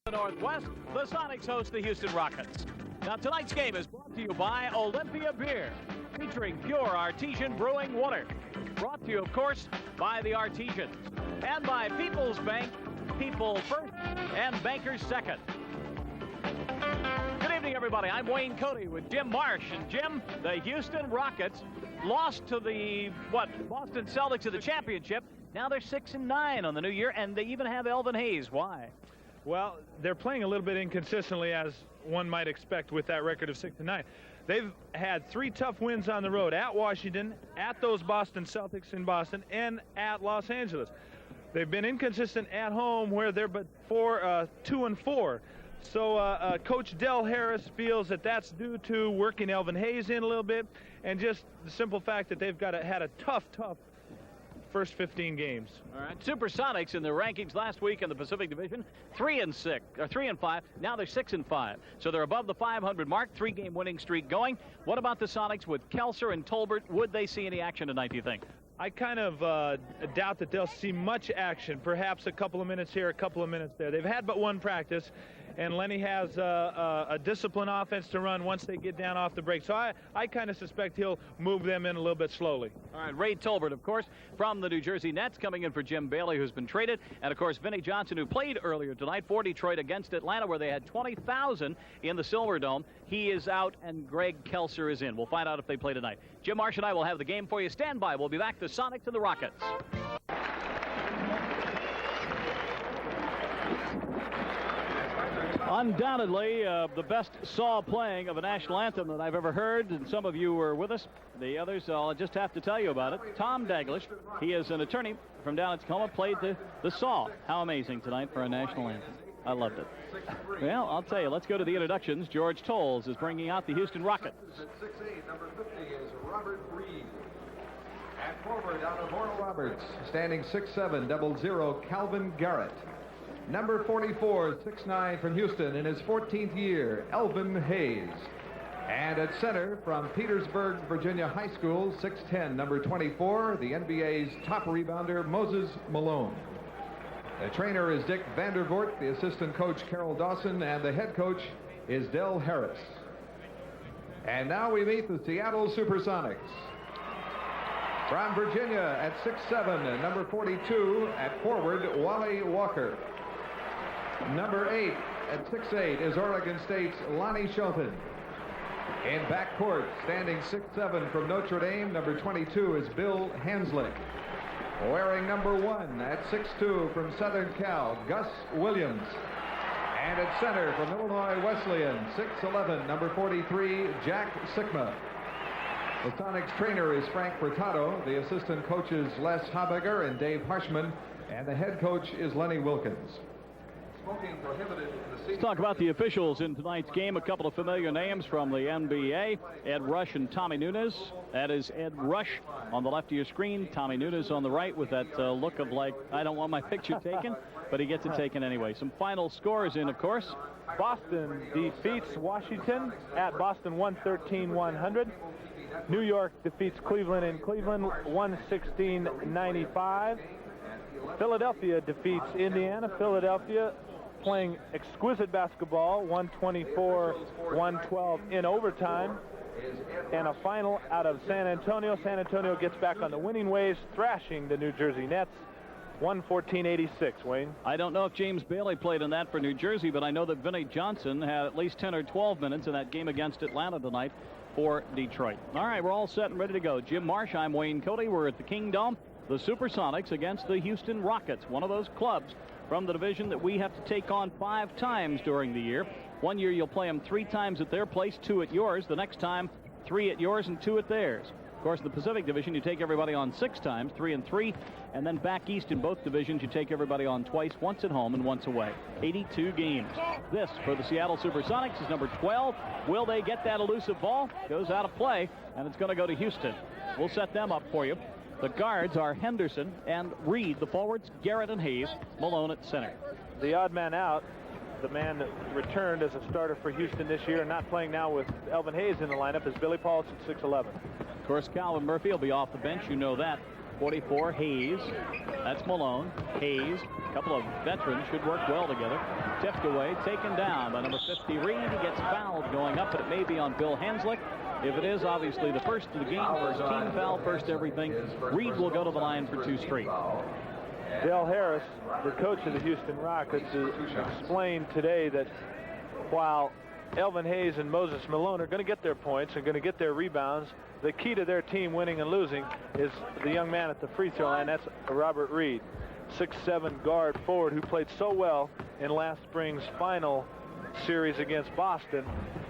The Northwest, the Sonics host the Houston Rockets. Now tonight's game is brought to you by Olympia Beer, featuring pure artesian brewing water. Brought to you, of course, by the Artesians and by People's Bank, people first and bankers second. Good evening, everybody. I'm Wayne Cody with Jim Marsh. And Jim, the Houston Rockets lost to the, Boston Celtics of the championship. Now they're 6-9 on the new year, and they even have Elvin Hayes. Why? Well, they're playing a little bit inconsistently, as one might expect with that record of 6-9. They've had 3 tough wins on the road: at Washington, at those Boston Celtics in Boston, and at Los Angeles. They've been inconsistent at home, where they're but 2-4. So Coach Del Harris feels that that's due to working Elvin Hayes in a little bit, and just the simple fact that they've had a tough first 15 games. All right, Supersonics in the rankings last week in the Pacific Division, 3-5. Now they're 6-5, so they're above the 500 mark. 3-game winning streak going. What about the Sonics with Kelser and Tolbert? Would they see any action tonight, do you think? I kind of doubt that they'll see much action. Perhaps a couple of minutes here, a couple of minutes there. They've had but one practice, and Lenny has a disciplined offense to run once they get down off the break. So I kind of suspect he'll move them in a little bit slowly. All right, Ray Tolbert, of course, from the New Jersey Nets, coming in for Jim Bailey, who's been traded. And, of course, Vinnie Johnson, who played earlier tonight for Detroit against Atlanta, where they had 20,000 in the Silverdome. He is out, and Greg Kelser is in. We'll find out if they play tonight. Jim Marsh and I will have the game for you. Stand by. We'll be back. The Sonics and the Rockets. Undoubtedly, the best saw playing of a national anthem that I've ever heard, and some of you were with us. The others, I'll just have to tell you about it. Tom Daglish, he is an attorney from down in Tacoma, played the saw. How amazing tonight for a national anthem. I loved it. Well, I'll tell you, let's go to the introductions. George Tolles is bringing out the Houston Rockets. At 6'8", number 50 is Robert Reed. At forward, out of Oral Roberts, standing 6'7", 00, Calvin Garrett. Number 44, 6'9", from Houston in his 14th year, Elvin Hayes. And at center, from Petersburg, Virginia High School, 6'10", number 24, the NBA's top rebounder, Moses Malone. The trainer is Dick Vandervoort, the assistant coach Carol Dawson, and the head coach is Del Harris. And now we meet the Seattle Supersonics. From Virginia at 6'7", number 42, at forward, Wally Walker. Number 8 at 6'8" is Oregon State's Lonnie Shelton. In backcourt, standing 6'7" from Notre Dame, number 22 is Bill Hanslick. Wearing number 1 at 6'2" from Southern Cal, Gus Williams. And at center from Illinois Wesleyan, 6'11", number 43, Jack Sikma. The Sonics trainer is Frank Furtado. The assistant coaches Les Habiger and Dave Harshman. And the head coach is Lenny Wilkins. Let's talk about the officials in tonight's game. A couple of familiar names from the NBA, Ed Rush and Tommy Nunes. That is Ed Rush on the left of your screen, Tommy Nunes on the right with that look of like, I don't want my picture taken, but he gets it taken anyway. Some final scores in, of course. Boston defeats Washington at Boston 113-100. New York defeats Cleveland in Cleveland 116-95. Philadelphia defeats Indiana. Philadelphia playing exquisite basketball, 124-112 in overtime. And a final out of San Antonio. San Antonio gets back on the winning ways, thrashing the New Jersey Nets, 114-86, Wayne. I don't know if James Bailey played in that for New Jersey, but I know that Vinnie Johnson had at least 10 or 12 minutes in that game against Atlanta tonight for Detroit. All right, we're all set and ready to go. Jim Marsh, I'm Wayne Cody. We're at the Kingdome. The Supersonics against the Houston Rockets, one of those clubs from the division that we have to take on 5 times during the year. One year you'll play them 3 times at their place, 2 at yours. The next time, 3 at yours and 2 at theirs. Of course, in the Pacific Division, you take everybody on 6 times, 3 and 3. And then back east in both divisions, you take everybody on twice, once at home and once away. 82 games. This for the Seattle Supersonics is number 12. Will they get that elusive ball? Goes out of play, and it's going to go to Houston. We'll set them up for you. The guards are Henderson and Reed. The forwards, Garrett and Hayes. Malone at center. The odd man out, the man that returned as a starter for Houston this year and not playing now with Elvin Hayes in the lineup, is Billy Paulson, 6'11". Of course, Calvin Murphy will be off the bench. You know that. 44, Hayes. That's Malone. Hayes. A couple of veterans should work well together. Tipped away, taken down by number 50, Reed. He gets fouled going up, but it may be on Bill Hanslick. If it is, obviously the first of the game, first team foul, first everything. Reed will go to the line for 2 straight. Dale Harris, the coach of the Houston Rockets, explained today that while Elvin Hayes and Moses Malone are going to get their points and going to get their rebounds, the key to their team winning and losing is the young man at the free throw line. That's Robert Reed, 6'7" guard forward who played so well in last spring's final series against Boston.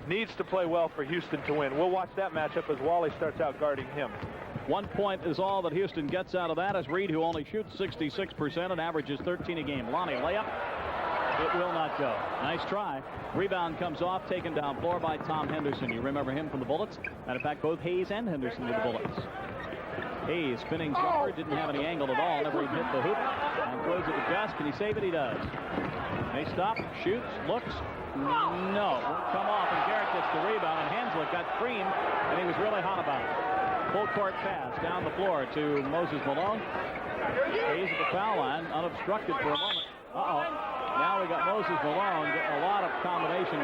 Needs to play well for Houston to win. We'll watch that matchup as Wally starts out guarding him. 1 point is all that Houston gets out of that, as Reed, who only shoots 66% and averages 13 a game. Lonnie, layup. It will not go. Nice try. Rebound comes off, taken down floor by Tom Henderson. You remember him from the Bullets. Matter of fact, both Hayes and Henderson were the Bullets. Hayes, spinning jumper, didn't have any angle at all, never even hit the hoop, and throws it to Gus. Can he save it? He does. They stop, shoots, looks. No, won't come off, and Garrett gets the rebound, and Hanslick got creamed, and he was really hot about it. Full court pass down the floor to Moses Malone. Hayes at the foul line, unobstructed for a moment. Now we got Moses Malone getting a lot of combination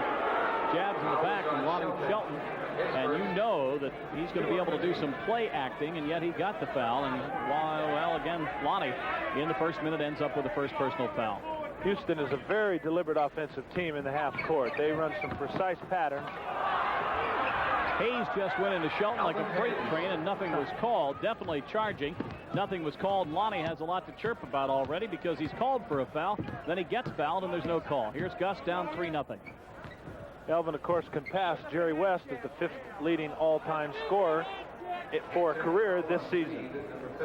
jabs in the back from Lonnie Shelton. And you know that he's going to be able to do some play acting, and yet he got the foul. And well, again, Lonnie in the first minute ends up with the first personal foul. Houston is a very deliberate offensive team in the half court. They run some precise patterns. Hayes just went into Shelton like a freight train, and nothing was called. Definitely charging. Nothing was called. Lonnie has a lot to chirp about already because he's called for a foul. Then he gets fouled, and there's no call. Here's Gus down 3-0. Elvin, of course, can pass Jerry West as the 5th leading all-time scorer for a career this season.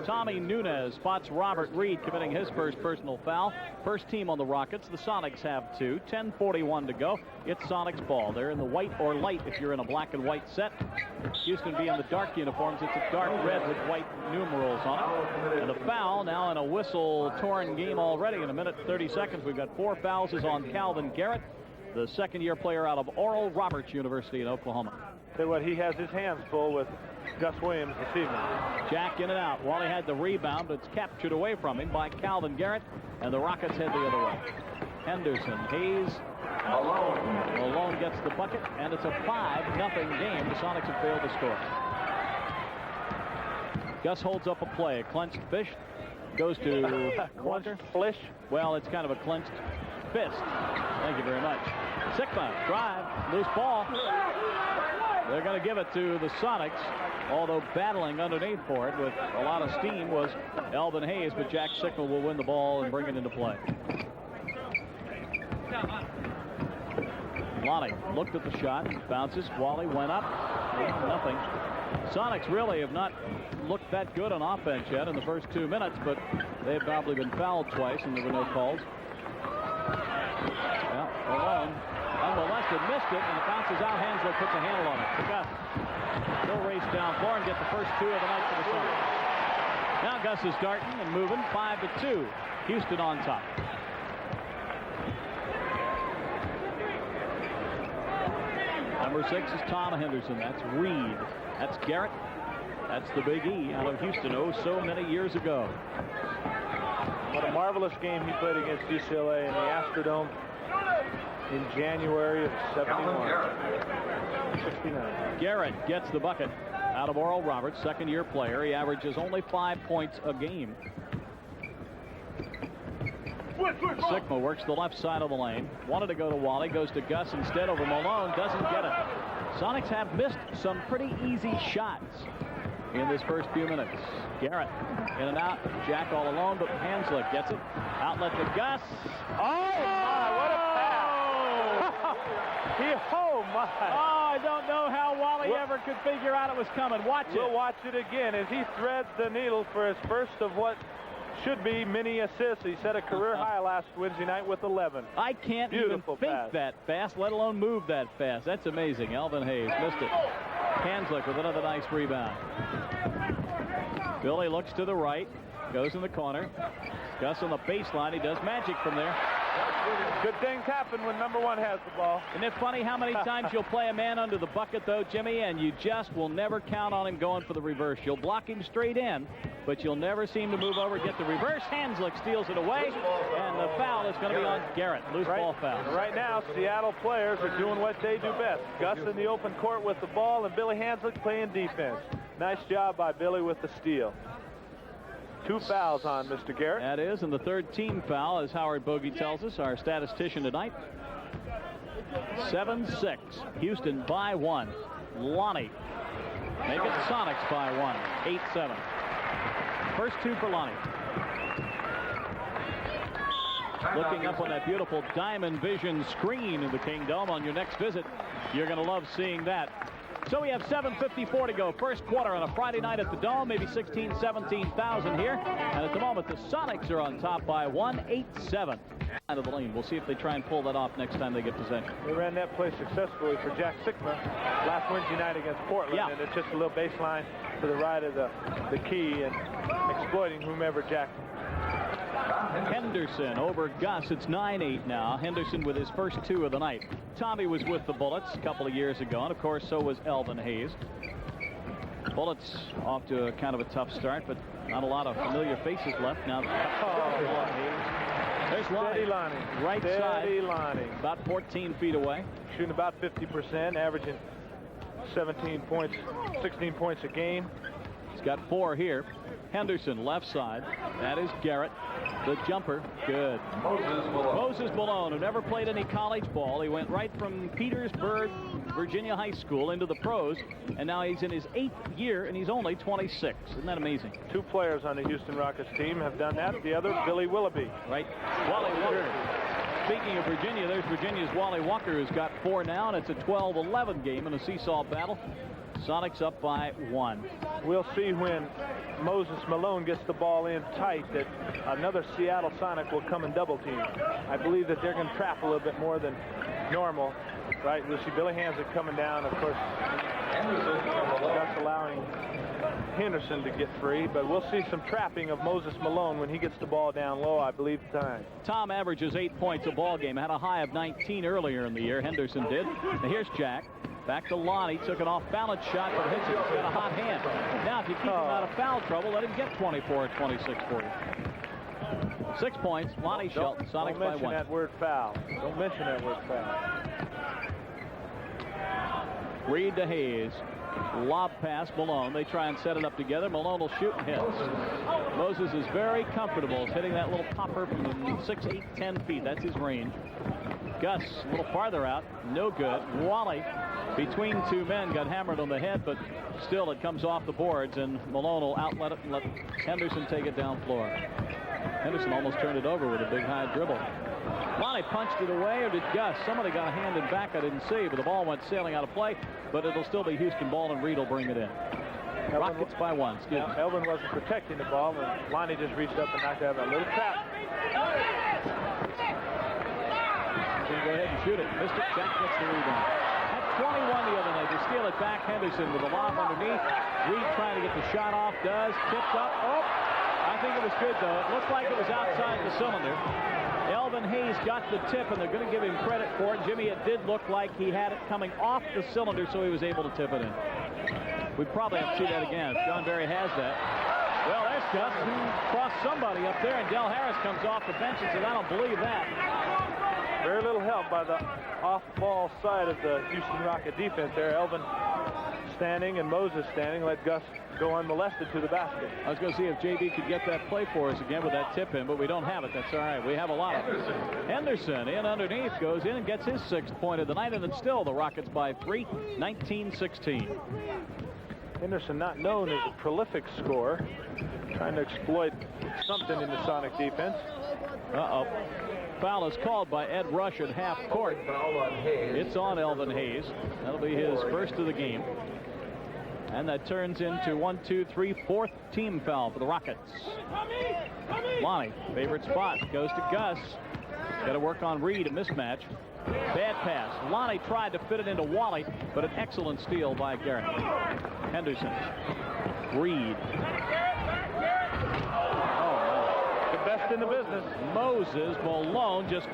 Tommy Nunez spots Robert Reed committing his first personal foul. First team on the Rockets. The Sonics have 2. 10:41 to go. It's Sonics ball. They're in the white or light if you're in a black and white set. Houston being the dark uniforms. It's a dark red with white numerals on it. And the foul now in a whistle-torn game already. In a minute 30 seconds, we've got 4 fouls is on Calvin Garrett, the second-year player out of Oral Roberts University in Oklahoma. Say what, he has his hands full with Gus Williams this evening. Jack in and out. Wally had the rebound, but it's captured away from him by Calvin Garrett, and the Rockets head the other way. Henderson, Hayes, Malone gets the bucket, and it's a 5-0 game. The Sonics have failed to score. Gus holds up a play. A clenched fist goes to Walker. Flish? Well, it's kind of a clenched fist. Thank you very much. Sigma, drive, loose ball. They're going to give it to the Sonics, although battling underneath for it with a lot of steam was Elvin Hayes, but Jack Sigma will win the ball and bring it into play. Lonnie looked at the shot, bounces. Wally went up, nothing. Sonics really have not looked that good on offense yet in the first 2 minutes, but they've probably been fouled twice and there were no calls. Well, Malone unmolested, missed it, and it bounces out. Hanslow puts a handle on it. Gus will race down floor and get the first 2 of the night for the Sonics. Now Gus is darting and moving. 5-2. Houston on top. Number 6 is Tom Henderson. That's Reed. That's Garrett. That's the Big E out of Houston, so many years ago. What a marvelous game he played against UCLA in the Astrodome in January of 69. Garrett gets the bucket out of Oral Roberts, second-year player. He averages only 5 points a game. Sigma works the left side of the lane. Wanted to go to Wally, goes to Gus instead over Malone, doesn't get it. Sonics have missed some pretty easy shots in this first few minutes. Garrett in and out. Jack all alone, but Hanslick gets it. Outlet to Gus. Oh, my, what a pass. Oh, my. Oh, I don't know how Wally ever could figure out it was coming. Watch it. We'll watch it again as he threads the needle for his first of what should be many assists. He set a career high last Wednesday night with 11. I can't even think that fast, let alone move that fast. That's amazing. Elvin Hayes missed it. Hanslick with another nice rebound. Billy looks to the right, goes in the corner. Gus on the baseline. He does magic from there. Good things happen when number 1 has the ball. Isn't it funny how many times you'll play a man under the bucket, though, Jimmy, and you just will never count on him going for the reverse. You'll block him straight in, but you'll never seem to move over, get the reverse. Hanslick steals it away, and the foul is going to be on Garrett. Loose ball foul. Right now, Seattle players are doing what they do best. Gus in the open court with the ball, and Billy Hanslick playing defense. Nice job by Billy with the steal. 2 fouls on Mr. Garrett. That is, and the 3rd team foul, as Howard Bogey tells us, our statistician tonight. 7-6. Houston by 1. Lonnie. Make it Sonics by 1. 8-7. First 2 for Lonnie. Looking up on that beautiful Diamond Vision screen in the Kingdome on your next visit. You're going to love seeing that. So we have 7:54 to go. First quarter on a Friday night at the Dome. Maybe 16,000, 17,000 here. And at the moment, the Sonics are on top by 1, 8-7. Out of the lane. We'll see if they try and pull that off next time they get possession. They ran that play successfully for Jack Sikma last Wednesday night against Portland. Yeah. And it's just a little baseline to the right of the key and exploiting whomever Jack. Henderson over Gus. It's 9-8 now. Henderson with his first 2 of the night. Tommy was with the Bullets a couple of years ago, and of course so was Elvin Hayes. Bullets off to a kind of a tough start, but not a lot of familiar faces left now. There's Lonnie. Right side. Lonnie. About 14 feet away. Shooting about 50%, averaging 17 points, 16 points a game. He's got 4 here. Henderson left side. That is Garrett. The jumper, good. Moses Malone, who never played any college ball. He went right from Petersburg, Virginia High School into the pros, and now he's in his 8th year, and he's only 26. Isn't that amazing? 2 players on the Houston Rockets team have done that. The other, Billy Willoughby. Right. Wally Walker. Speaking of Virginia, there's Virginia's Wally Walker, who's got 4 now, and it's a 12-11 game in a seesaw battle. Sonics up by 1. We'll see when Moses Malone gets the ball in tight that another Seattle Sonic will come and double team. I believe that they're going to trap a little bit more than normal. Right, we'll see Billy Hanslick coming down. Of course, Gus allowing Henderson to get free, but we'll see some trapping of Moses Malone when he gets the ball down low, I believe, tonight. Tom averages 8 points a ball game. Had a high of 19 earlier in the year. Henderson did. Now here's Jack. Back to Lonnie. Took an off-balance shot, but Hinson's got a hot hand. Now, if you keep him out of foul trouble, let him get 24 or 26 for you. 6 points. Lonnie Shelton. Sonics by 1. Don't mention that word foul. Don't mention that word foul. Reed to Hayes. Lob pass, Malone. They try and set it up together. Malone will shoot and hit. Moses is very comfortable hitting that little popper from 6, 8, 10 feet. That's his range. Gus a little farther out. No good. Wally between 2 men got hammered on the head, but still it comes off the boards, and Malone will outlet it and let Henderson take it down floor. Henderson almost turned it over with a big high dribble. Lonnie punched it away, or did Gus? Somebody got a hand in back, I didn't see, but the ball went sailing out of play, but it'll still be Houston ball, and Reed will bring it in. Rockets by 1. Excuse me. Elvin wasn't protecting the ball, and Lonnie just reached up and knocked out a little trap. He's going to go ahead and shoot it. Missed it. Jack gets the rebound. At 21 the other night. They steal it back. Henderson with a lob underneath. Reed trying to get the shot off. Does. Tipped up. Oh! I think it was good, though. It looked like it was outside the cylinder. Elvin Hayes got the tip, and they're going to give him credit for it. Jimmy, it did look like he had it coming off the cylinder, so he was able to tip it in. We probably have to see that again if John Barry has that. Well, there's Gus, who crossed somebody up there, and Del Harris comes off the bench and says, I don't believe that. Very little help by the off-ball side of the Houston Rocket defense there. Elvin standing and Moses standing. Let Gus go unmolested to the basket. I was going to see if JB could get that play for us again with that tip in, but we don't have it. That's all right. We have a lot of it. Henderson in underneath, goes in and gets his 6th point of the night, and it's still the Rockets by 3, 19-16. Henderson not known as a prolific scorer. Trying to exploit something in the Sonic defense. Uh-oh. Foul is called by Ed Rush at half court. It's on Elvin Hayes. That'll be his first of the game. And that turns into 1, 2, 3, 4th team foul for the Rockets. Lonnie, favorite spot, goes to Gus. Got to work on Reed, a mismatch. Bad pass. Lonnie tried to fit it into Wally, but an excellent steal by Garrett. Henderson. Reed. The best best in the business. Moses Malone just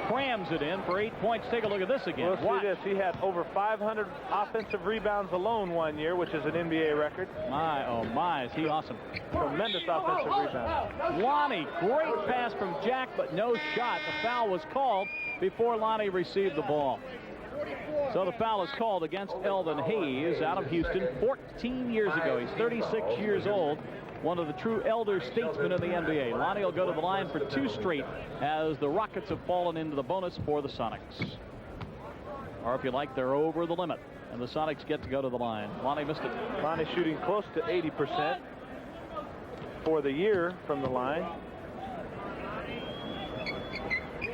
crams it in for 8 points. Take a look at this again. We'll see this. He had over 500 offensive rebounds alone one year, which is an NBA record. My, oh my, is he awesome. Tremendous offensive rebound. Lonnie, great pass from Jack, but no shot. The foul was called before Lonnie received the ball. So the foul is called against Elvin Hayes out of Houston 14 years ago. He's 36 years old. One of the true elder statesmen in the NBA. Lonnie will go to the line for 2 straight as the Rockets have fallen into the bonus for the Sonics. Or if you like, they're over the limit, and the Sonics get to go to the line. Lonnie missed it. Lonnie shooting close to 80% for the year from the line.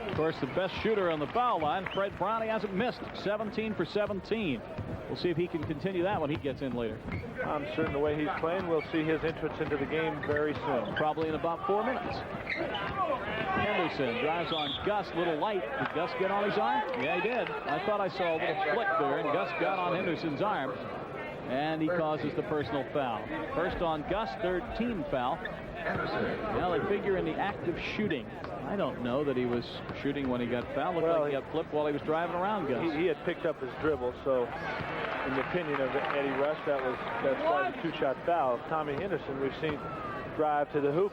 Of course, the best shooter on the foul line, Fred Brown, he hasn't missed. 17 for 17. We'll see if he can continue that when he gets in later. I'm certain the way he's playing, we'll see his entrance into the game very soon. Probably in about 4 minutes. Henderson drives on Gus, little light. Did Gus get on his arm? Yeah, he did. I thought I saw a little flick there, and Gus got on Henderson's arm, and he causes the personal foul. First on Gus, 3rd team foul. Now they figure in the act of shooting. I don't know that he was shooting when he got fouled. Looked like he got flipped while he was driving around Gus. He had picked up his dribble, so in the opinion of Eddie Rush, that's why the 2-shot foul. Tommy Henderson, we've seen drive to the hoop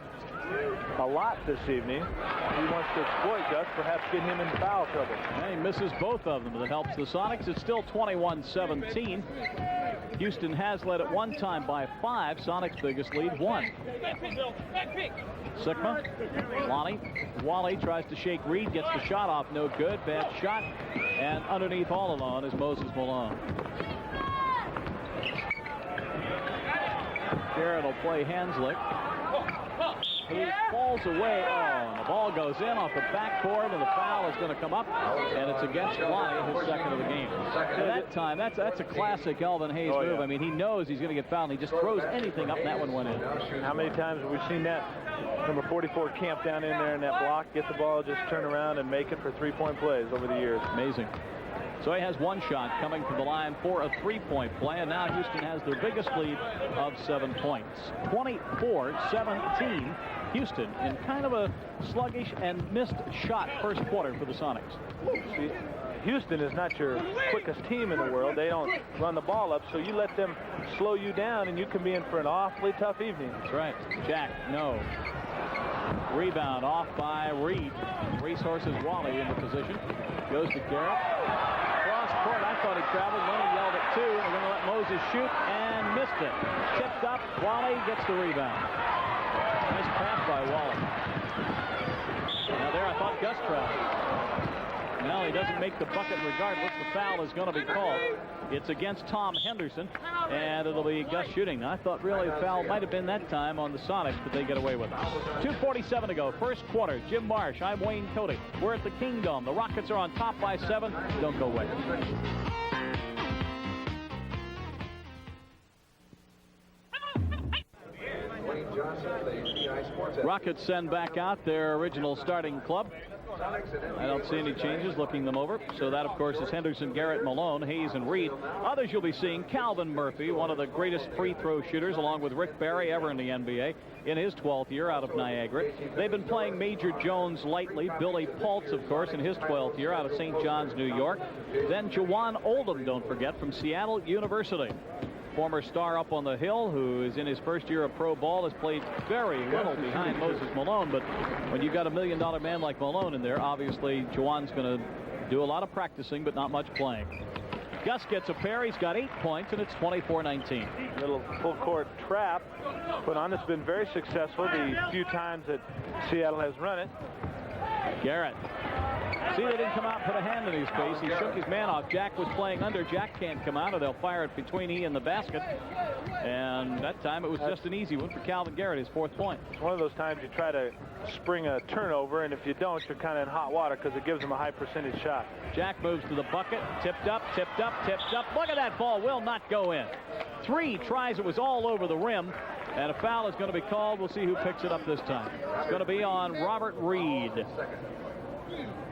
a lot this evening. He wants to exploit Gus, perhaps get him in foul trouble. And he misses both of them, but it helps the Sonics. It's still 21-17. Houston has led at one time by 5. Sonics' biggest lead, 1. Sigma, Lonnie, Wally tries to shake Reed, gets the shot off, no good, bad shot, and underneath all alone is Moses Malone. Garrett will play Hanslick. He falls away. Oh, and the ball goes in off the backboard, and the foul is going to come up, and it's against Lonnie, his second of the game. At that time, that's a classic Elvin Hayes move. Yeah. I mean, he knows he's going to get fouled, and he just throws anything up, and that one went in. How many times have we seen that? Number 44 camp down in there in that block, get the ball, just turn around and make it for 3-point plays over the years. Amazing. So he has 1 shot coming from the line for a 3-point play, and now Houston has their biggest lead of 7 points. 24-17. Houston in kind of a sluggish and missed shot first quarter for the Sonics. See, Houston is not your quickest team in the world. They don't run the ball up, so you let them slow you down, and you can be in for an awfully tough evening. That's right. Jack, no. Rebound off by Reed. Resources Wally in the position. Goes to Garrett. Cross court. I thought he traveled. Lenny yelled at 2. We're going to let Moses shoot and missed it. Tipped up. Wally gets the rebound. Nice pass by Wally. Now there I thought Gus traveled. No, he doesn't make the bucket regardless. The foul is going to be called. It's against Tom Henderson, and it'll be Gus shooting. I thought really the foul might have been that time on the Sonics, but they get away with it. 2:47 to go. First quarter. Jim Marsh. I'm Wayne Cody. We're at the Kingdome. The Rockets are on top by 7. Don't go away. Rockets send back out their original starting club. I don't see any changes looking them over. So that, of course, is Henderson, Garrett, Malone, Hayes, and Reed. Others you'll be seeing, Calvin Murphy, one of the greatest free throw shooters, along with Rick Barry ever in the NBA, in his 12th year out of Niagara. They've been playing Major Jones lightly. Billy Paltz, of course, in his 12th year out of St. John's, New York. Then Jawan Oldham, don't forget, from Seattle University. Former star up on the hill, who is in his first year of pro ball, has played very little behind Moses Malone. But when you've got a $1 million man like Malone in there, obviously Jawan's going to do a lot of practicing, but not much playing. Gus gets a pair. He's got 8 points, and it's 24-19. Little full court trap put on. It's been very successful the few times that Seattle has run it. Garrett. See, they didn't come out and put a hand in his face. He shook his man off. Jack was playing under. Jack can't come out, or they'll fire it between he and the basket. And that time it was just an easy one for Calvin Garrett, his 4th point. It's one of those times you try to spring a turnover, and if you don't, you're kind of in hot water because it gives them a high percentage shot. Jack moves to the bucket. Tipped up, tipped up, tipped up. Look at that ball. Will not go in. 3 tries. It was all over the rim. And a foul is going to be called. We'll see who picks it up this time. It's going to be on Robert Reed.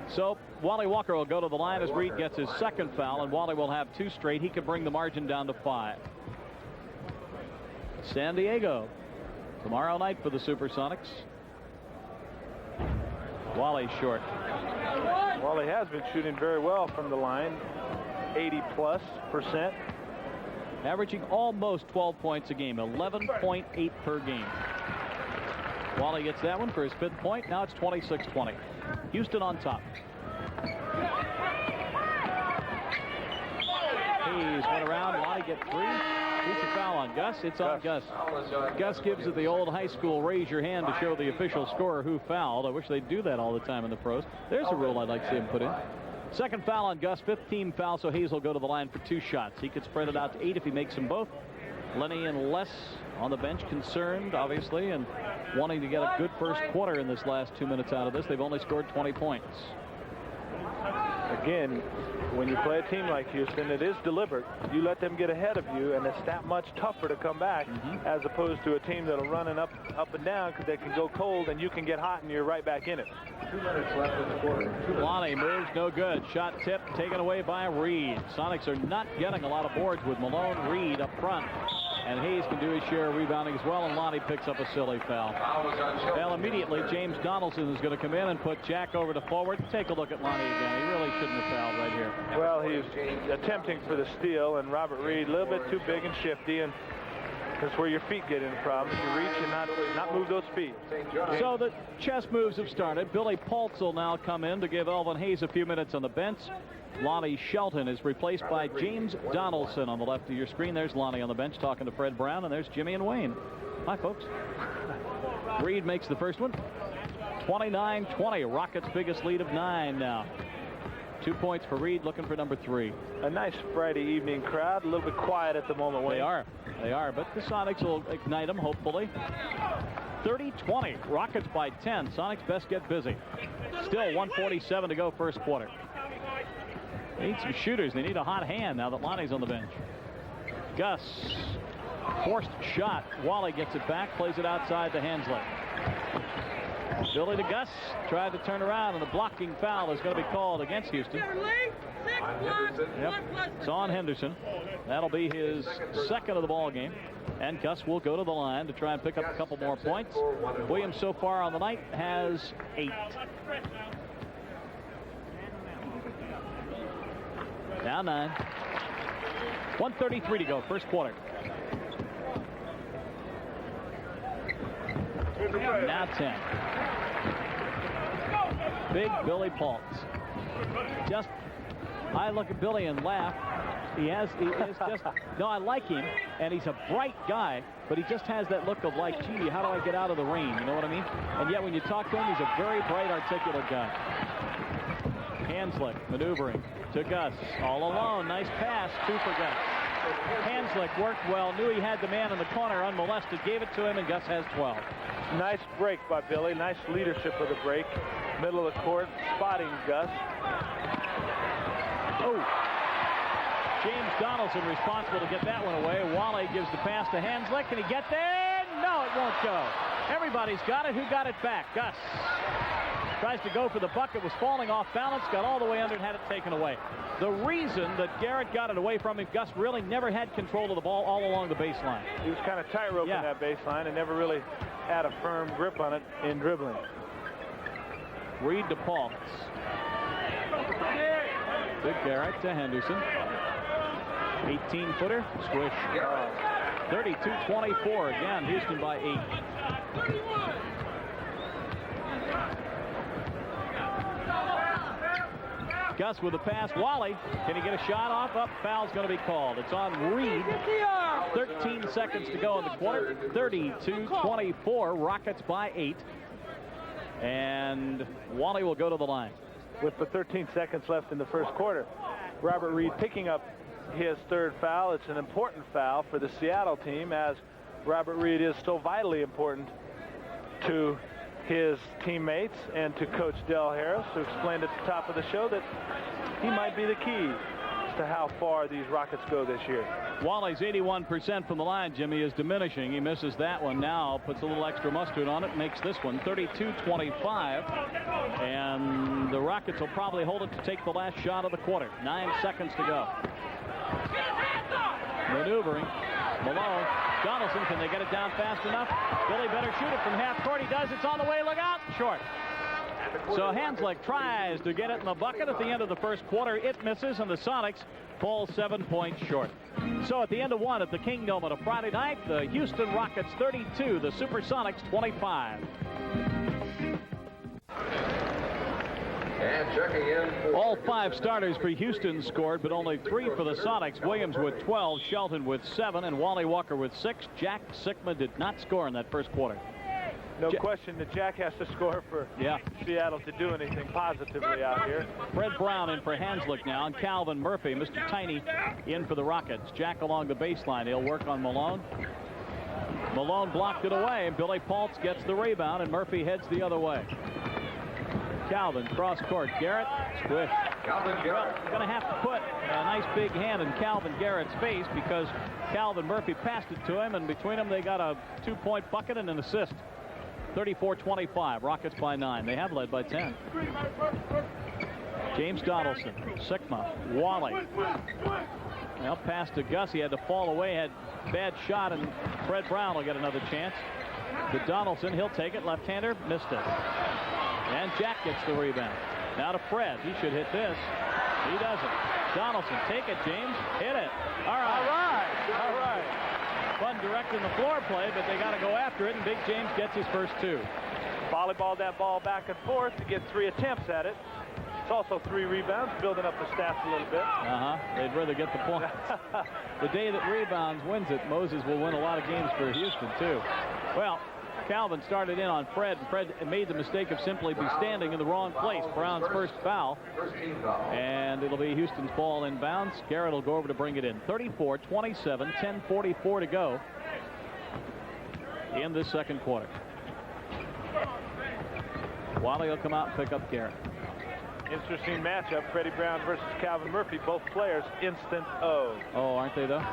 So Wally Walker will go to the line as Reed gets his 2nd foul, and Wally will have 2 straight. He could bring the margin down to 5. San Diego tomorrow night for the Supersonics. Wally short. Wally has been shooting very well from the line, 80+%. Averaging almost 12 points a game, 11.8 per game. Wally gets that one for his 5th point. Now it's 26-20. Houston on top. Hayes went around. Wally get 3. Who's the foul on Gus? It's on Gus. Gus gives it the old high school raise your hand to show the official scorer who fouled. I wish they'd do that all the time in the pros. There's a rule I'd like to see him put in. Second foul on Gus, 5th team foul, so Hayes will go to the line for 2 shots. He could spread it out to 8 if he makes them both. Lenny and Les on the bench, concerned, obviously, and wanting to get a good first quarter in this last 2 minutes out of this. They've only scored 20 points. Again, when you play a team like Houston, it is deliberate. You let them get ahead of you, and it's that much tougher to come back as opposed to a team that'll run up and down because they can go cold and you can get hot and you're right back in it. 2 minutes left in the quarter. Lonnie moves, no good. Shot tip taken away by Reed. Sonics are not getting a lot of boards with Malone, Reed up front. And Hayes can do his share of rebounding as well, and Lonnie picks up a silly foul. Well, immediately, James Donaldson is going to come in and put Jack over to forward. Take a look at Lonnie again. He really shouldn't have fouled right here. Well, he's attempting for the steal, and Robert Reed a little bit too big and shifty, and that's where your feet get in the problem. If you reach and not move those feet. So the chess moves have started. Billy Paltz will now come in to give Elvin Hayes a few minutes on the bench. Lonnie Shelton is replaced by James Donaldson on the left of your screen. There's Lonnie on the bench talking to Fred Brown, and there's Jimmy and Wayne. Hi, folks. Reed makes the first one. 29-20. Rockets' biggest lead of 9 now. 2 points for Reed, looking for number 3. A nice Friday evening crowd, a little bit quiet at the moment. Wayne. They are, but the Sonics will ignite them, hopefully. 30-20. Rockets by 10. Sonics best get busy. Still 1:47 to go first quarter. They need some shooters. They need a hot hand now that Lonnie's on the bench. Gus, forced shot. Wally gets it back, plays it outside to Hensley. Billy to Gus, tried to turn around, and the blocking foul is going to be called against Houston. Yep, it's on Henderson. That'll be his 2nd of the ball game. And Gus will go to the line to try and pick up a couple more points. Williams so far on the night has 8. Now 9. 1:33 to go, first quarter. Now 10. Big Billy Paltz. I look at Billy and laugh. He is just, no, I like him, and he's a bright guy, but he just has that look of like, gee, how do I get out of the rain? You know what I mean? And yet when you talk to him, he's a very bright, articulate guy. Hanslick maneuvering to Gus, all alone. Nice pass, 2 for Gus. Hanslick worked well, knew he had the man in the corner unmolested, gave it to him, and Gus has 12. Nice break by Billy. Nice leadership of the break. Middle of the court, spotting Gus. Oh. James Donaldson responsible to get that one away. Wally gives the pass to Hanslick. Can he get there? No, it won't go. Everybody's got it. Who got it back? Gus. Tries to go for the bucket, was falling off balance, got all the way under and had it taken away. The reason that Garrett got it away from him, Gus really never had control of the ball all along the baseline. He was kind of tight-roping that baseline and never really had a firm grip on it in dribbling. Reed to Paltz. Big Garrett to Henderson. 18-footer, swish. 32-24, again, Houston by 8. Gus with the pass. Wally, can he get a shot off? Up, foul's going to be called. It's on Reed. 13 seconds to go in the quarter. 32-24, Rockets by 8. And Wally will go to the line. With the 13 seconds left in the first quarter, Robert Reed picking up his 3rd foul. It's an important foul for the Seattle team, as Robert Reed is so vitally important to his teammates and to Coach Del Harris, who explained at the top of the show that he might be the key to how far these Rockets go this year. Wally's 81% from the line, Jimmy, is diminishing. He misses that one now, puts a little extra mustard on it, makes this one 32-25. And the Rockets will probably hold it to take the last shot of the quarter. 9 seconds to go. Maneuvering. Malone. Donaldson, can they get it down fast enough? Billy better shoot it from half court. He does. It's on the way. Look out. Short. So Hanslick tries to get it in the bucket at the end of the first quarter. It misses, and the Sonics fall 7 points short. So at the end of one at the Kingdome on a Friday night, the Houston Rockets 32, the Supersonics 25. And checking in. All 5 starters for Houston scored, but only 3 for the Sonics. Williams with 12, Shelton with 7, and Wally Walker with 6. Jack Sikma did not score in that first quarter. No question that Jack has to score for Seattle to do anything positively out here. Fred Brown in for Hanslick now, and Calvin Murphy, Mr. Tiny, in for the Rockets. Jack along the baseline. He'll work on Malone. Malone blocked it away, and Billy Paltz gets the rebound, and Murphy heads the other way. Calvin cross court. Garrett squish. Calvin Garrett. Going to have to put a nice big hand in Calvin Garrett's face because Calvin Murphy passed it to him, and between them they got a 2-point bucket and an assist. 34-25. Rockets by 9. They have led by 10. James Donaldson, Sikma, Wally. Well, pass to Gus. He had to fall away. Had bad shot, and Fred Brown will get another chance. To Donaldson, he'll take it. Left-hander, missed it. And Jack gets the rebound. Now to Fred. He should hit this. He doesn't. Donaldson, take it, James. Hit it. All right. All right. Fun directing the floor play, but they got to go after it, and Big James gets his first 2. Volleyballed that ball back and forth to get 3 attempts at it. It's also 3 rebounds, building up the stats a little bit. They'd rather get the point. The day that rebounds wins it, Moses will win a lot of games for Houston, too. Well, Calvin started in on Fred, and Fred made the mistake of simply be standing in the wrong place. Brown's first foul. And it'll be Houston's ball in bounds. Garrett will go over to bring it in. 34-27, 10:44 to go in this second quarter. Wally will come out and pick up Garrett. Interesting matchup. Freddie Brown versus Calvin Murphy. Both players instant O. Oh, aren't they, though?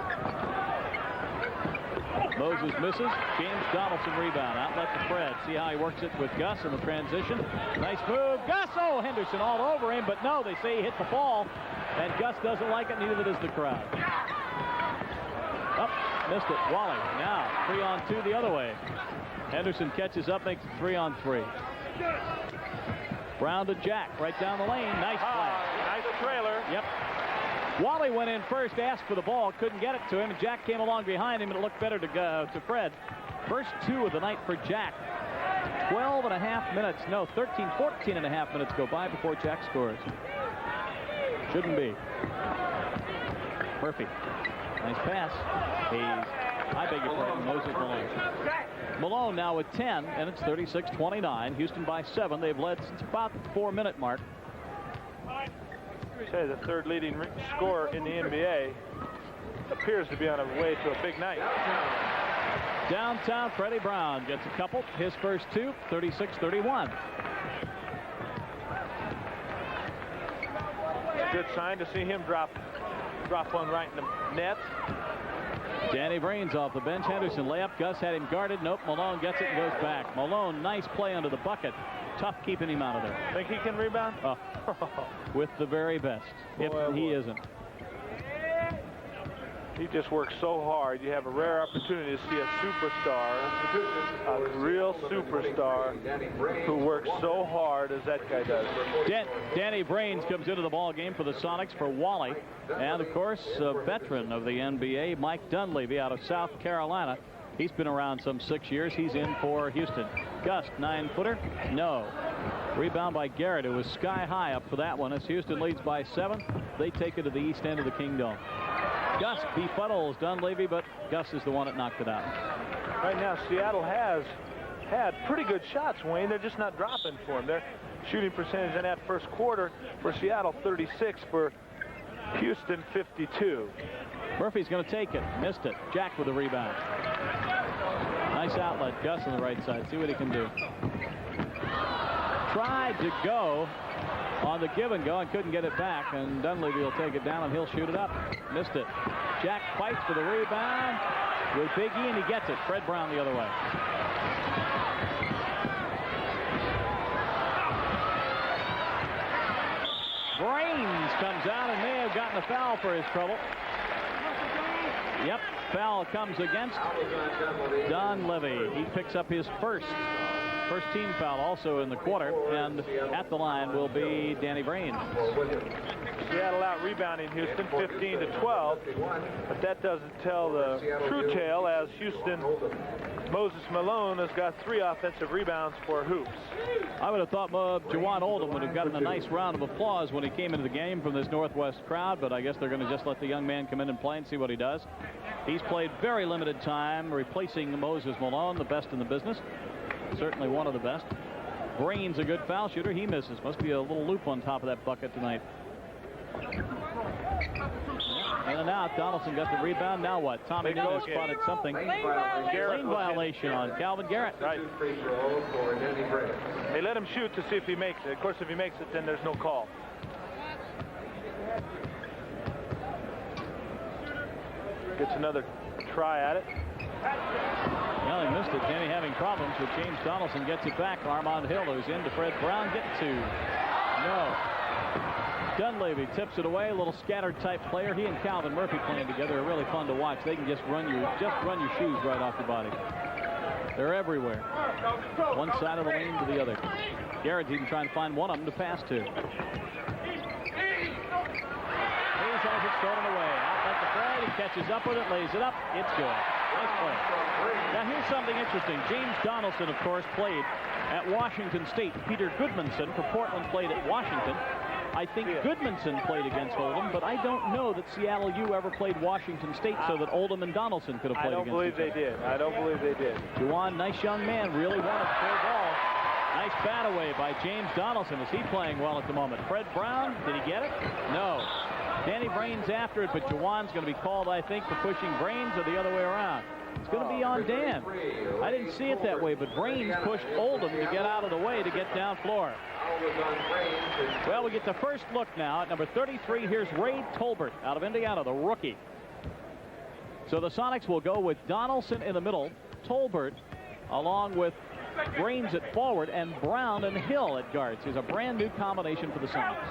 Moses misses. James Donaldson rebound. Outlet to Fred. See how he works it with Gus in the transition. Nice move. Gus. Oh, Henderson all over him. But no, they say he hit the ball. And Gus doesn't like it. Neither does the crowd. Up. Missed it. Wally. Now 3-on-2 the other way. Henderson catches up. Makes it 3-on-3. Brown to Jack. Right down the lane. Nice play. Nice trailer. Yep. Wally went in first, asked for the ball, couldn't get it to him, and Jack came along behind him, and it looked better to Fred. First 2 of the night for Jack. 12.5 minutes, no, 14.5 minutes go by before Jack scores. Shouldn't be. Murphy. Nice pass. I beg your pardon, Moses Malone. Malone now with 10, and it's 36-29. Houston by 7. They've led since about the 4-minute mark. Say the 3rd leading scorer in the NBA appears to be on a way to a big night. Downtown, Freddie Brown gets a couple. His first 2, 36-31. Good sign to see him drop one right in the net. Danny Brains off the bench. Henderson layup. Gus had him guarded. Nope. Malone gets it and goes back. Malone, nice play under the bucket. Tough keeping him out of there. Think he can rebound? With the very best. If he isn't. He just works so hard. You have a rare opportunity to see a superstar, a real superstar, who works so hard as that guy does. Danny Brains comes into the ball game for the Sonics for Wally. And, of course, a veteran of the NBA, Mike Dunleavy out of South Carolina. He's been around some 6 years. He's in for Houston. Gus, 9-footer? No. Rebound by Garrett. It was sky high up for that one as Houston leads by 7. They take it to the east end of the Kingdome. Gus befuddles Dunleavy, but Gus is the one that knocked it out. Right now, Seattle has had pretty good shots, Wayne. They're just not dropping for him. Their shooting percentage in that first quarter for Seattle, 36, for Houston, 52. Murphy's going to take it. Missed it. Jack with the rebound. Nice outlet. Gus on the right side. See what he can do. Tried to go on the give and go and couldn't get it back, and Dunleavy will take it down and he'll shoot it up. Missed it. Jack fights for the rebound with Big E, and he gets it. Fred Brown the other way. Brains comes out and may have gotten a foul for his trouble. Yep, foul comes against Dunleavy. He picks up his first. First team foul also in the quarter, and at the line will be Danny Brains. Seattle out rebounding Houston 15-12, but that doesn't tell the true tale, as Houston, Moses Malone has got 3 offensive rebounds for Hoops. I would have thought Juwan Oldham would have gotten a nice round of applause when he came into the game from this Northwest crowd, but I guess they're going to just let the young man come in and play and see what he does. He's played very limited time, replacing Moses Malone, the best in the business. Certainly one of the best. Brains, a good foul shooter. He misses. Must be a little loop on top of that bucket tonight. In and out. Donaldson got the rebound. Now what? Tommy Nino spotted something. Lane violation on Calvin Garrett. Right. They let him shoot to see if he makes it. Of course, if he makes it, then there's no call. Gets another try at it. Well, he missed it. Danny having problems with James Donaldson. Gets it back. Armand Hill, who's into Fred Brown. Get 2. No. Dunleavy tips it away. A little scattered type player. He and Calvin Murphy playing together are really fun to watch. They can just run your shoes right off your body. They're everywhere. One side of the lane to the other. Garrett's even trying to find one of them to pass to. Hayes has it stolen away. Outlet the Fred. He catches up with it, lays it up. It's good. Nice play. Now here's something interesting. James Donaldson, of course, played at Washington State. Peter Goodmanson for Portland played at Washington. I think Goodmanson played against Oldham, but I don't know that Seattle U ever played Washington State so that Oldham and Donaldson could have played against each other. I don't believe they did. Juwan, nice young man, really wanted to play ball. Nice bat away by James Donaldson. Is he playing well at the moment? Fred Brown, did he get it? No. Danny Brains after it, but Juwan's going to be called, I think, for pushing Brains or the other way around. It's going to be on Dan. I didn't see it that way, but Brains pushed Oldham to get out of the way to get down floor. Well, we get the first look now at number 33. Here's Ray Tolbert out of Indiana, the rookie. So the Sonics will go with Donaldson in the middle, Tolbert along with Brains at forward, and Brown and Hill at guards. Is a brand new combination for the Sonics.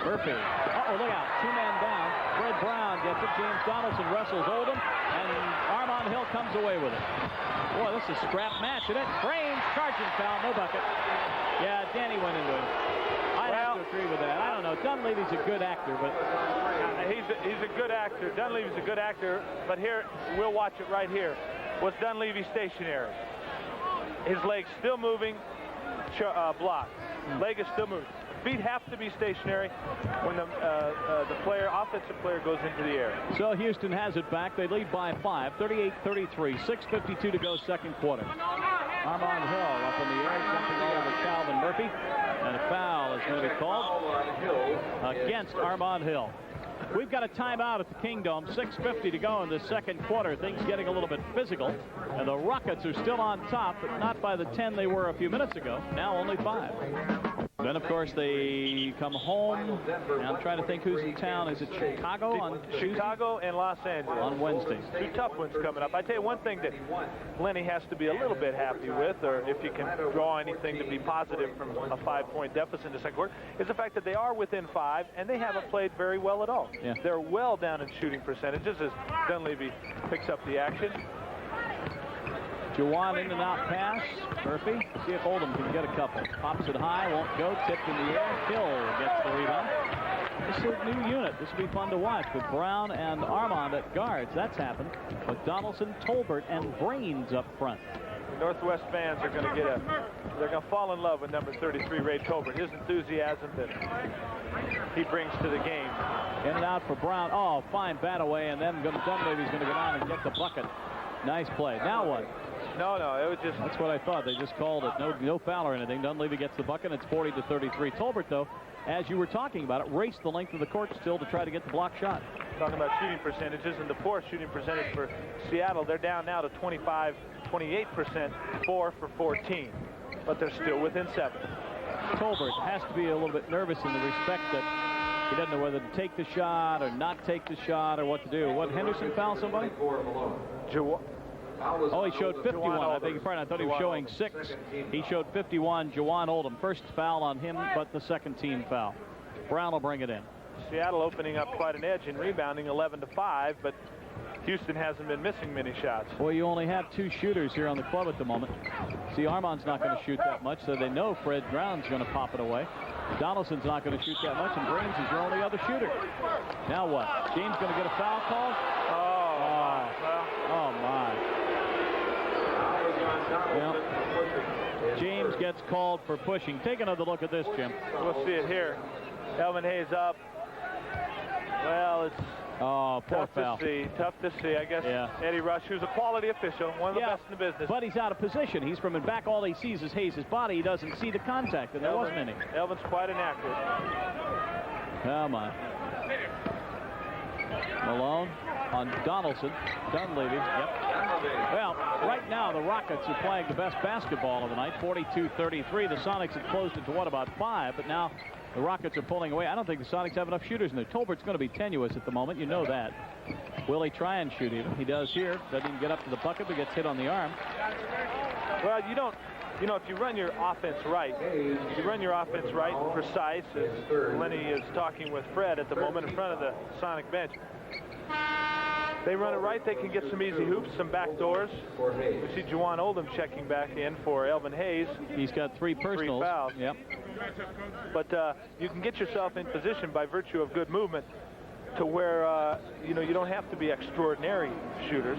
Murphy. Uh-oh, look out. 2-man down. Fred Brown gets it. James Donaldson wrestles Oldham, and Armand Hill comes away with it. Boy, this is a scrap match, isn't it? Brains, charging foul, no bucket. Yeah, Danny went into it. I'd have to agree with that. I don't know. Dunleavy's a good actor, but... He's a good actor. Dunleavy's a good actor, but here, we'll watch it right here. Was Dunleavy stationary? His leg's still moving, block. Leg is still moving. Feet have to be stationary when the offensive player goes into the air. So Houston has it back. They lead by 5, 38-33, 6:52 to go second quarter. Armand Hill up in the air, jumping all over Calvin Murphy, and a foul is going to be called against Armand Hill. We've got a timeout at the Kingdome. 6:50 to go in the second quarter. Things getting a little bit physical, and the Rockets are still on top, but not by the 10 they were a few minutes ago. Now only 5. Then, of course, they come home. And I'm trying to think who's in town. Is it Chicago on Tuesday? Chicago and Los Angeles. On Wednesday. 2 tough ones coming up. I tell you one thing that Lenny has to be a little bit happy with, or if you can draw anything to be positive from a 5-point deficit in the second quarter, is the fact that they are within 5, and they haven't played very well at all. Yeah. They're well down in shooting percentages as Dunleavy picks up the action. Juwan in and out pass. Murphy. See if Oldham can get a couple. Pops it high. Won't go. Tipped in the air. Hill gets the rebound. This is a new unit. This will be fun to watch with Brown and Armand at guards. That's happened with Donaldson, Tolbert, and Brains up front. The Northwest fans are going to they're going to fall in love with number 33, Ray Tolbert. His enthusiasm that he brings to the game. In and out for Brown. Oh, fine bat away, and then Dunleavy's going to go down and get the bucket. Nice play. Now what? No, it was just... That's what I thought. They just called it. No foul or anything. Dunleavy gets the bucket. It's 40-33. Tolbert, though, as you were talking about it, raced the length of the court still to try to get the block shot. Talking about shooting percentages, and the poor shooting percentage for Seattle, they're down now to 28%, 4 for 14. But they're still within 7. Tolbert has to be a little bit nervous in the respect that he doesn't know whether to take the shot or not take the shot or what to do. What, Henderson foul somebody? Oh, he showed 51. I beg your pardon. I thought he was showing 6. He showed 51. Juwan Oldham. First foul on him, but the second team foul. Brown will bring it in. Seattle opening up quite an edge in rebounding, 11-5, but Houston hasn't been missing many shots. Boy, you only have 2 shooters here on the club at the moment. See, Armand's not going to shoot that much, so they know Fred Brown's going to pop it away. Donaldson's not going to shoot that much, and Brains is your only other shooter. Now what? James going to get a foul call? Oh my. Well, James gets called for pushing. Take another look at this, Jim. We'll see it here. Elvin Hayes up. Well, it's poor foul. Tough to see. I guess Eddie Rush, who's a quality official, one of the best in the business. But he's out of position. He's from in back. All he sees is Hayes' body. He doesn't see the contact, and there wasn't any. Elvin's quite inaccurate. Come on. Malone on Donaldson. Dunleavy. Yep. Well, right now the Rockets are playing the best basketball of the night, 42-33. The Sonics have closed it to what, about 5, but now the Rockets are pulling away. I don't think the Sonics have enough shooters in there. Tolbert's going to be tenuous at the moment. You know that. Will he try and shoot even? He does here. Doesn't even get up to the bucket, but gets hit on the arm. Well, you don't. You know, if you run your offense right, and precise, as Lenny is talking with Fred at the moment in front of the Sonic bench, they run it right, they can get some easy hoops, some back doors. We see Juwan Oldham checking back in for Elvin Hayes. He's got 3 personals. 3 fouls. Yep. But you can get yourself in position by virtue of good movement to where, you know, you don't have to be extraordinary shooters.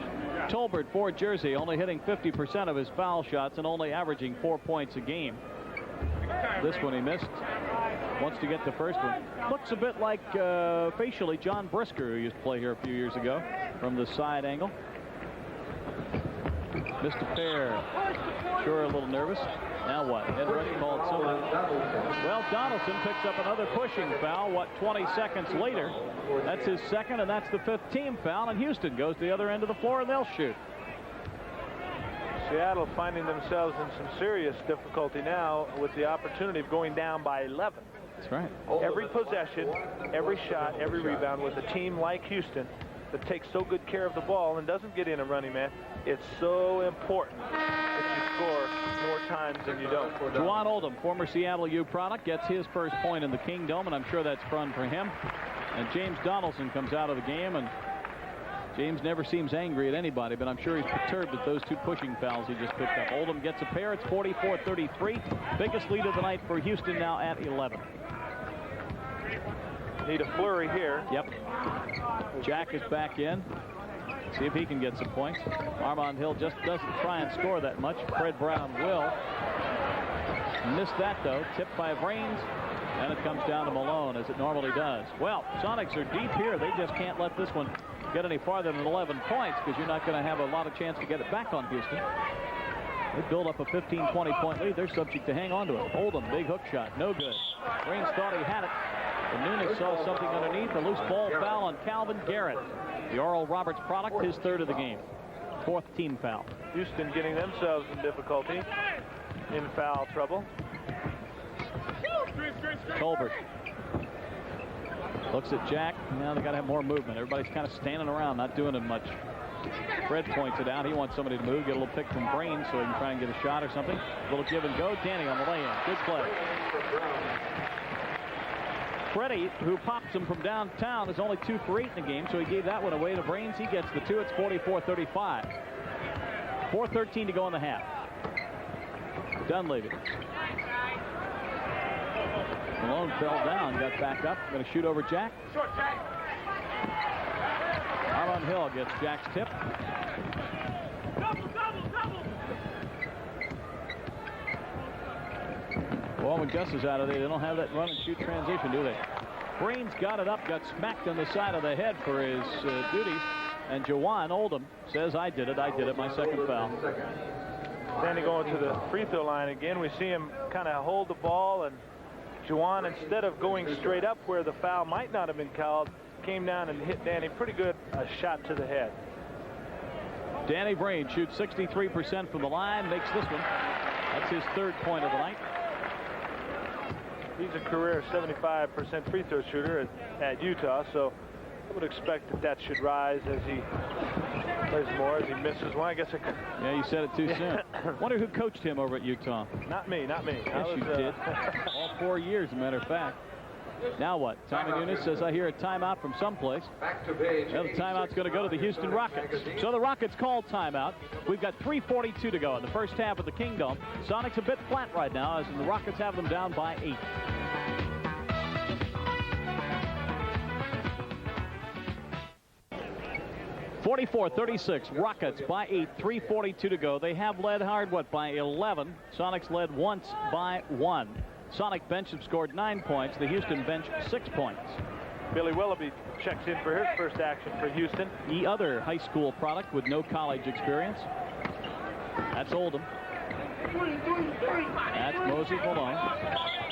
Tolbert for Jersey, only hitting 50% of his foul shots and only averaging 4 points a game. This one he missed. Wants to get the first one. Looks a bit like, facially, John Brisker, who used to play here a few years ago, from the side angle. Missed a pair. Sure, a little nervous. Now what? Head rush called something. Well, Donaldson picks up another pushing foul. What, 20 seconds later? That's his second, and that's the 5th team foul. And Houston goes to the other end of the floor, and they'll shoot. Seattle finding themselves in some serious difficulty now with the opportunity of going down by 11. That's right. Every possession, every shot, every rebound with a team like Houston that takes so good care of the ball and doesn't get in a running man, it's so important that you score more times than you don't. Juwan Oldham, former Seattle U product, gets his first point in the Kingdome, and I'm sure that's fun for him. And James Donaldson comes out of the game, and James never seems angry at anybody, but I'm sure he's perturbed at those 2 pushing fouls he just picked up. Oldham gets a pair. It's 44-33. Biggest lead of the night for Houston now at 11. Need a flurry here. Yep. Jack is back in. See if he can get some points. Armand Hill just doesn't try and score that much. Fred Brown will. Missed that, though. Tipped by Brains. And it comes down to Malone, as it normally does. Well, Sonics are deep here. They just can't let this one get any farther than 11 points, because you're not going to have a lot of chance to get it back on Houston. They build up a 15-20 point lead. They're subject to hang on to it. Oldham, big hook shot, no good. Brains thought he had it. And Nunes saw something underneath. A loose ball foul on Calvin Garrett. The Oral Roberts product, his 3rd of the game. 4th team foul. Houston getting themselves in difficulty, in foul trouble. Tolbert looks at Jack. Now they got to have more movement. Everybody's kind of standing around, not doing it much. Fred points it out. He wants somebody to move, get a little pick from Brains so he can try and get a shot or something. A little give and go. Danny on the lay-in. Good play. Freddie, who pops him from downtown, is only 2 for 8 in the game, so he gave that one away to Brains. He gets the 2. It's 44-35. 4:13 to go in the half. Dunleavy. Malone fell down, got back up, going to shoot over Jack. Armand Hill gets Jack's tip. Well, when Gus is out of there, they don't have that run and shoot transition, do they? Brains got it up, got smacked on the side of the head for his duties. And Juwan Oldham says, I did it, my 2nd foul. Danny going to the free throw line again. We see him kind of hold the ball, and Juwan, instead of going straight up where the foul might not have been called, came down and hit Danny pretty good, a shot to the head. Danny Brains shoots 63% from the line, makes this one. That's his 3rd point of the night. He's a career 75% free throw shooter at Utah, so I would expect that should rise as he plays more, as he misses one. I guess yeah, you said it too soon. Wonder who coached him over at Utah. Not me. Yes, you did. All 4 years, as a matter of fact. Now what? Tommy Nunes says, I hear a timeout from someplace. Back to page. Well, the timeout's going to go to the Houston Rockets. So the Rockets called timeout. We've got 3:42 to go in the first half of the Kingdom. Sonics a bit flat right now as the Rockets have them down by 8. (44-36) Rockets by 8, 3:42 to go. They have led hard, by 11. Sonics led once by 1. Sonic bench have scored 9 points. The Houston bench 6 points. Billy Willoughby checks in for his first action for Houston. The other high school product with no college experience. That's Oldham. That's Mosey. Hold on.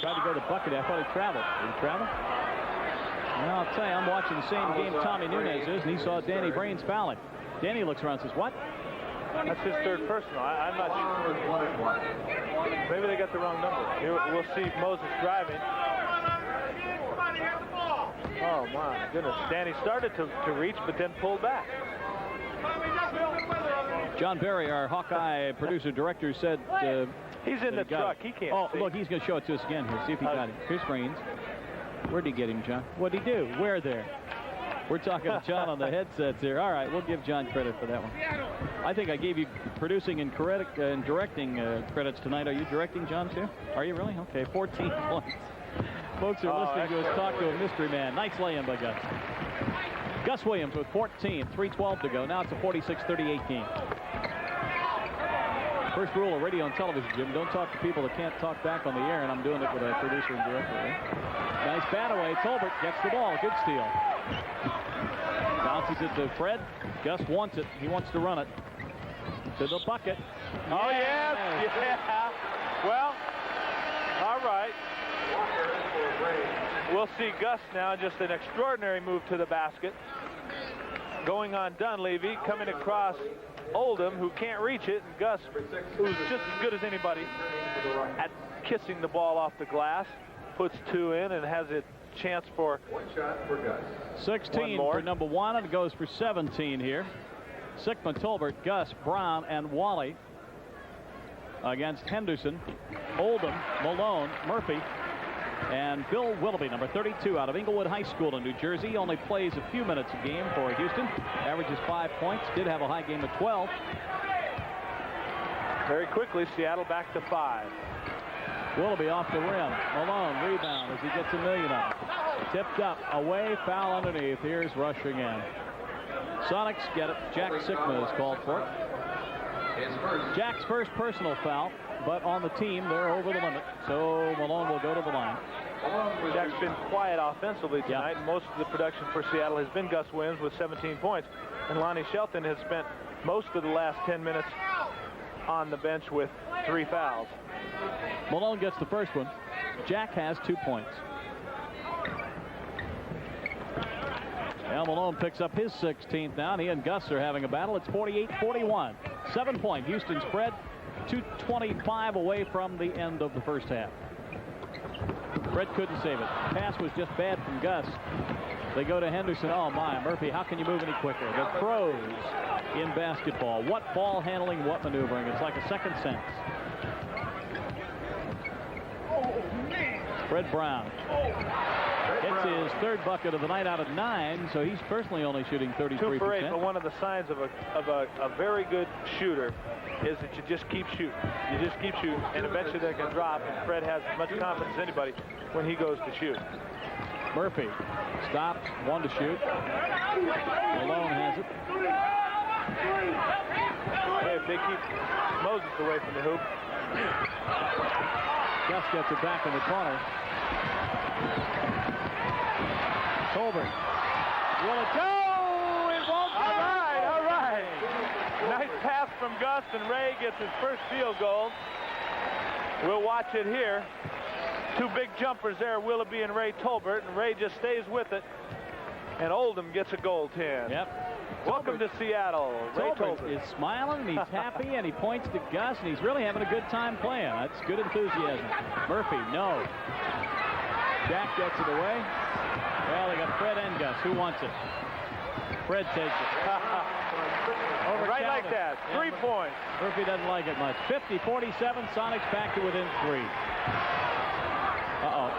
Tried to go to the bucket. I thought he traveled. Did he travel? Well, I'll tell you, I'm watching the same game Tommy Nunes is, and he saw Danny Brains fouling. Danny looks around and says, what? That's his third personal. I'm not sure. Maybe they got the wrong number. Here we'll see Moses driving. Oh, my goodness. Danny started to reach, but then pulled back. John Berry, our Hawkeye producer-director, said... he's in the truck. He can't see. Look, he's going to show it to us again here. See if he got it. Here's Brains. Where'd he get him, John? What'd he do? Where there? We're talking to John on the headsets here. All right, we'll give John credit for that one. I think I gave you producing and directing credits tonight. Are you directing, John, too? Are you really? Okay, 14 points. Folks are listening to us talk to a mystery man. Nice lay-in by Gus. Gus Williams with 14, 3:12 to go. Now it's a 46-38 game. First rule of radio and television, Jim, don't talk to people that can't talk back on the air, and I'm doing it with a producer and director. Right? Nice bat away. Tolbert gets the ball. Good steal. Bounces it to Fred. Gus wants it. He wants to run it to the bucket. Oh, yes. Yeah. Well, all right. We'll see Gus now. Just an extraordinary move to the basket. Going on Dunleavy, coming across Oldham, who can't reach it, and Gus, who's just as good as anybody at kissing the ball off the glass, puts 2 in and has a chance for 1 shot for Gus. 16 for number 1, and it goes for 17 here. Sickman, Tolbert, Gus, Brown, and Wally against Henderson, Oldham, Malone, Murphy, and Bill Willoughby, number 32, out of Inglewood High School in New Jersey. Only plays a few minutes a game for Houston. Averages 5 points. Did have a high game of 12. Very quickly, Seattle back to 5. Willoughby off the rim. Malone rebound as he gets a million of them. Tipped up, away, foul underneath. Here's Rush again. Sonics get it. Jack Sickman is called for it. Jack's first personal foul, but on the team, they're over the limit. So Malone will go to the line. Jack's been quiet offensively tonight. Yeah. Most of the production for Seattle has been Gus Williams with 17 points. And Lonnie Shelton has spent most of the last 10 minutes on the bench with 3 fouls. Malone gets the first one. Jack has 2 points. Al Malone picks up his 16th now, and he and Gus are having a battle. It's 48-41. 7-point Houston spread. 2:25 away from the end of the first half. Fred couldn't save it. Pass was just bad from Gus. They go to Henderson. Oh, my. Murphy, how can you move any quicker? The pros in basketball. What ball handling, what maneuvering. It's like a second sense. Fred Brown hits his 3rd bucket of the night out of 9, so he's personally only shooting 33%. 2 for 8, but one of the signs of a very good shooter is that you just keep shooting. You just keep shooting, and eventually they can drop, and Fred has as much confidence as anybody when he goes to shoot. Murphy stops, 1 to shoot. Malone has it. Hey, if they keep Moses away from the hoop. Gus gets it back in the corner. Tolbert. Will it go? It won't go. All right. Nice pass from Gus, and Ray gets his first field goal. We'll watch it here. 2 big jumpers there, Willoughby and Ray Tolbert, and Ray just stays with it. And Oldham gets a goaltend. Yep. Welcome to Seattle. Ray Tolbert is smiling, and he's happy, and he points to Gus, and he's really having a good time playing. That's good enthusiasm. Murphy, no. Jack gets it away. Well, they got Fred and Gus. Who wants it? Fred takes it. Right like that. 3 points. Murphy doesn't like it much. 50-47. Sonics back to within 3. Uh-oh.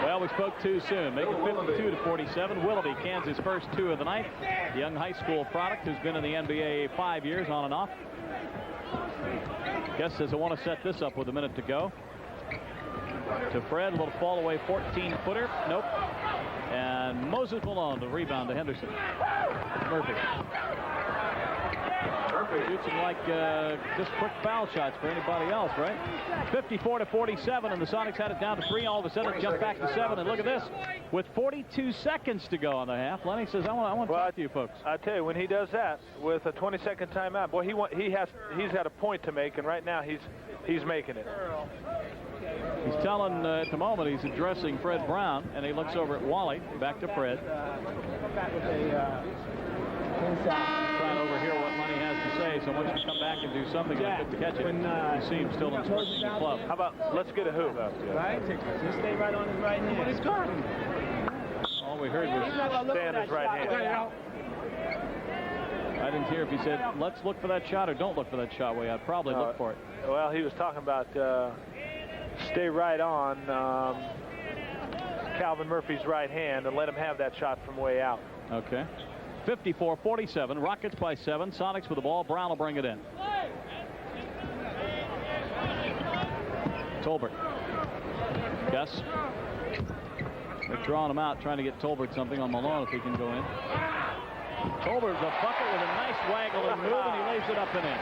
Well, Well, we spoke too soon. Make it 52-47. Willoughby, Kansas' first 2 of the night. The young high school product who's been in the NBA 5 years on and off. Guess says I want to set this up with a minute to go. To Fred, a little fall away 14-footer. Nope. And Moses Malone to rebound to Henderson. Murphy. Shoots him like just quick foul shots for anybody else, right? 54-47, and the Sonics had it down to 3. All of a sudden, it jumped back to 7. And look at this. With 42 seconds to go on the half, Lenny says, I want to talk to you folks. I tell you, when he does that with a 20-second timeout, boy, he's got a point to make, and right now he's making it. He's telling at the moment he's addressing Fred Brown, and he looks over at Wally. Back to Fred. Trying to overhear what Lenny has to say, so once you come back and do something to catch it, you see him still instructing the club. How about let's get a hoop? Right? Just stay right on his right hand. He's gone. All we heard was stay on his right hand. I didn't hear if he said, let's look for that shot or don't look for that shot. I'd probably look for it. Well, he was talking about stay right on Calvin Murphy's right hand and let him have that shot from way out. Okay. 54-47. Rockets by 7. Sonics with the ball. Brown will bring it in. Tolbert. Gus. They're drawing him out, trying to get Tolbert something on Malone if he can go in. Tolbert's a bucket with a nice waggle and move, and he lays it up and in.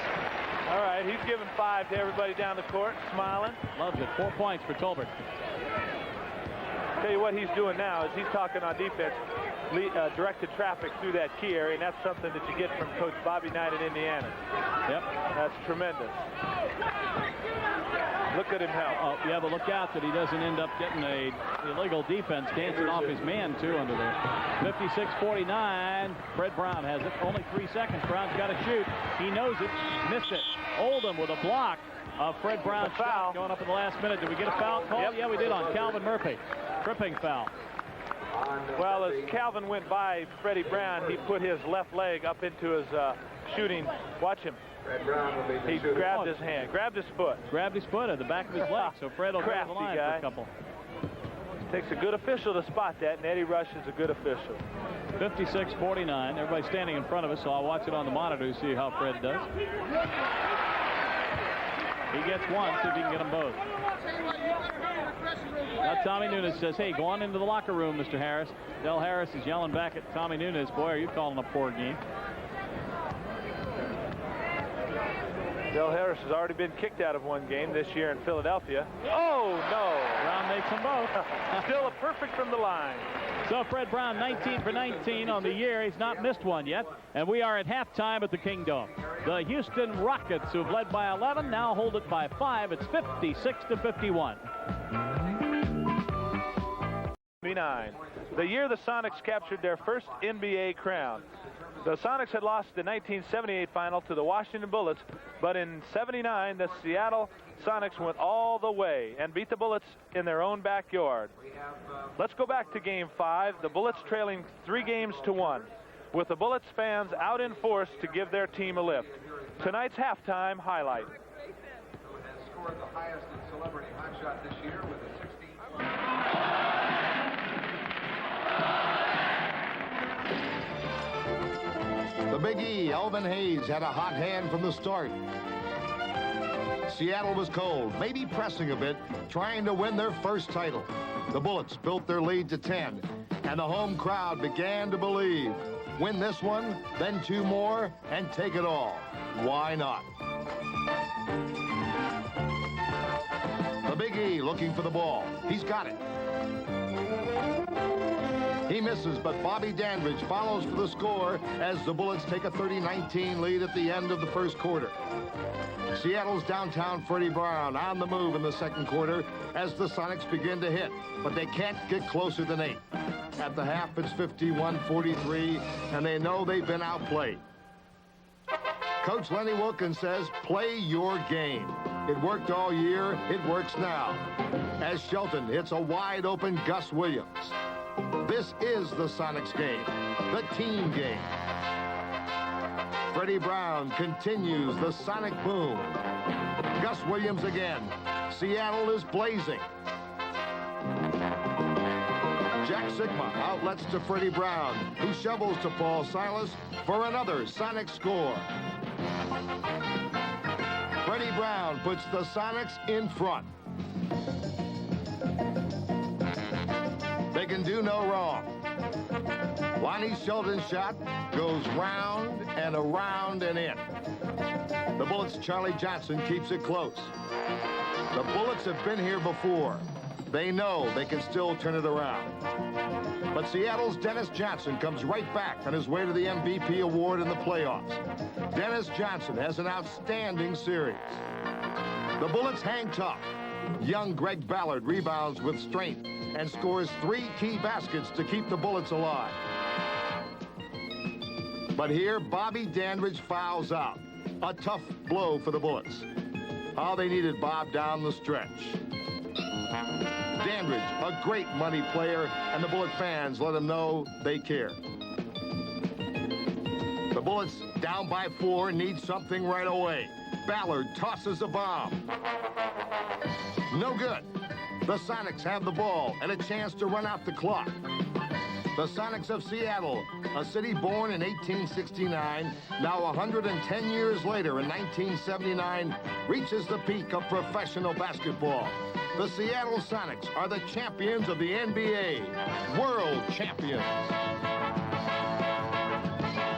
All right, he's giving 5 to everybody down the court, smiling. Loves it. 4 points for Tolbert. Tell you what he's doing now is he's talking on defense, directed traffic through that key area, and that's something that you get from Coach Bobby Knight in Indiana. Yep. That's tremendous. Look at him help. Oh, yeah, but look out that he doesn't end up getting a illegal defense dancing off his man, too, under there. 56-49. Fred Brown has it. Only 3 seconds. Brown's got to shoot. He knows it. Missed it. Oldham with a block of Fred Brown's shot going up in the last minute. Did we get a foul call? Yep. Yeah, we did on Calvin Murphy. Tripping foul. Well, as Calvin went by Freddie Brown, he put his left leg up into his shooting. Watch him. He grabbed his hand, grabbed his foot. Grabbed his foot at the back of his leg, so Fred will go to the line for a couple. Takes a good official to spot that, and Eddie Rush is a good official. 56-49. Everybody's standing in front of us, so I'll watch it on the monitor to see how Fred does. He gets one, see if he can get them both. Now Tommy Nunes says, hey, go on into the locker room, Mr. Harris. Del Harris is yelling back at Tommy Nunes, boy, are you calling a poor game? Del Harris has already been kicked out of one game this year in Philadelphia. Oh, no. Brown makes them both. Still a perfect from the line. So Fred Brown, 19 for 19 on the year. He's not missed one yet. And we are at halftime at the Kingdome. The Houston Rockets, who've led by 11, now hold it by 5. It's 56-51. The year the Sonics captured their first NBA crown. The Sonics had lost the 1978 final to the Washington Bullets, but in '79, the Seattle Sonics went all the way and beat the Bullets in their own backyard. Let's go back to Game 5, the Bullets trailing 3-1, with the Bullets fans out in force to give their team a lift. Tonight's halftime highlight. Who has scored the highest in celebrity hotshot this year with a 60. The Big E, Elvin Hayes, had a hot hand from the start. Seattle was cold, maybe pressing a bit, trying to win their first title. The Bullets built their lead to 10, and the home crowd began to believe. Win this one, then 2 more, and take it all. Why not? The Big E looking for the ball. He's got it. He misses, but Bobby Dandridge follows for the score as the Bullets take a 30-19 lead at the end of the first quarter. Seattle's downtown Freddie Brown on the move in the second quarter as the Sonics begin to hit, but they can't get closer than 8. At the half, it's 51-43, and they know they've been outplayed. Coach Lenny Wilkins says, play your game. It worked all year, it works now. As Shelton hits a wide-open Gus Williams. This is the Sonics game, the team game. Freddie Brown continues the Sonic boom. Gus Williams again. Seattle is blazing. Jack Sigma outlets to Freddie Brown, who shovels to Paul Silas for another Sonic score. Freddie Brown puts the Sonics in front. They can do no wrong. Lonnie Sheldon's shot goes round and around and in. The Bullets' Charlie Johnson keeps it close. The Bullets have been here before. They know they can still turn it around. But Seattle's Dennis Johnson comes right back on his way to the MVP award in the playoffs. Dennis Johnson has an outstanding series. The Bullets hang tough. Young Greg Ballard rebounds with strength and scores 3 key baskets to keep the Bullets alive. But here, Bobby Dandridge fouls out. A tough blow for the Bullets. Oh, they needed Bob down the stretch. Dandridge, a great money player, and the Bullet fans let him know they care. The Bullets, down by 4, need something right away. Ballard tosses a bomb. No good. The Sonics have the ball and a chance to run out the clock. The Sonics of Seattle, a city born in 1869, now 110 years later in 1979, reaches the peak of professional basketball. The Seattle Sonics are the champions of the NBA, world champions.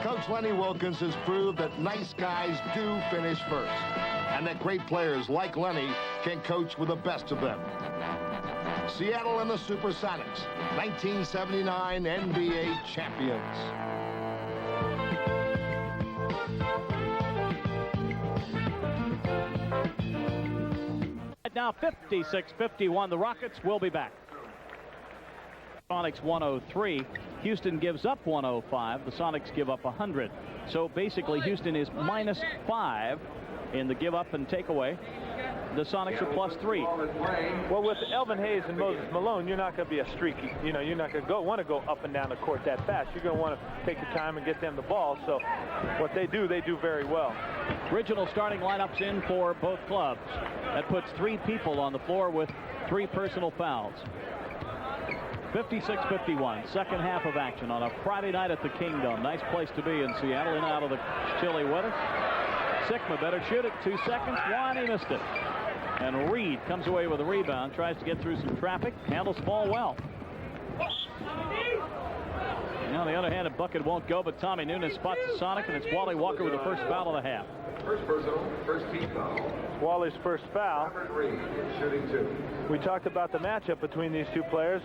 Coach Lenny Wilkins has proved that nice guys do finish first, and that great players like Lenny can coach with the best of them. Seattle and the Supersonics, 1979 NBA champions. Now 56-51. The Rockets will be back. Sonics 103. Houston gives up 105. The Sonics give up 100. So basically Houston is -5 in the give up and takeaway. The Sonics are +3. Well, with Elvin Hayes and Moses Malone, you're not going to be a streaky. You know, you're not going to want to go up and down the court that fast. You're going to want to take your time and get them the ball. So what they do very well. Original starting lineups in for both clubs. That puts 3 people on the floor with 3 personal fouls. 56-51, second half of action on a Friday night at the Kingdom. Nice place to be in Seattle, in and out of the chilly weather. Sigma better shoot it. 2 seconds. 1, he missed it. And Reed comes away with a rebound, tries to get through some traffic, handles the ball well. On the other hand, a bucket won't go, but Tommy Nunes spots the Sonic, and it's Wally Walker with the first foul of the half. First personal, first team foul. Wally's first foul. Robert Reed, shooting 2. We talked about the matchup between these two players.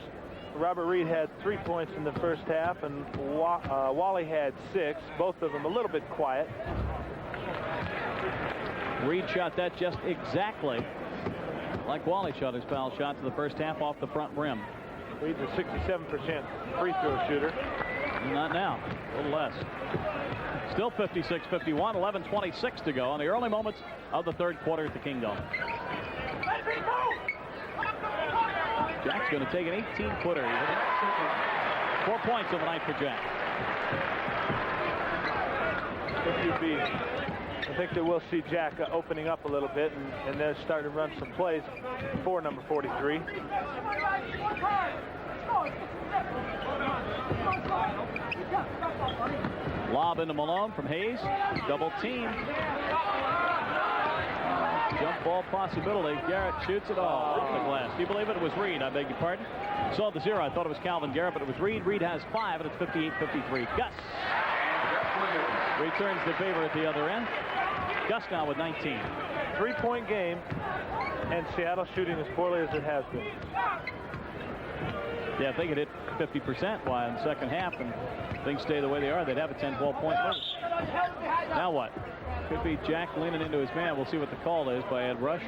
Robert Reed had 3 points in the first half, and Wally had 6. Both of them a little bit quiet. Reed shot that just exactly like Wally shot his foul shot to the first half off the front rim. Reed's a 67% free throw shooter. Not now, a little less. Still 56-51, 11:26 to go in the early moments of the third quarter at the Kingdom. Jack's going to take an 18-footer. 4 points of the night for Jack. I think that we'll see Jack opening up a little bit and then starting to run some plays for number 43. Lob into Malone from Hayes. Double team. Jump ball possibility. Garrett shoots it all off the glass. Do you believe it? It was Reed. I beg your pardon. Saw the 0. I thought it was Calvin Garrett, but it was Reed. Reed has 5, and it's 58-53. Gus returns the favor at the other end. Gus now with 19. 3-point game, and Seattle shooting as poorly as it has been. Yeah, if they could hit 50% why in the second half and things stay the way they are, they'd have a 10-12 point lead. Now what? Could be Jack leaning into his man. We'll see what the call is by Ed Rush.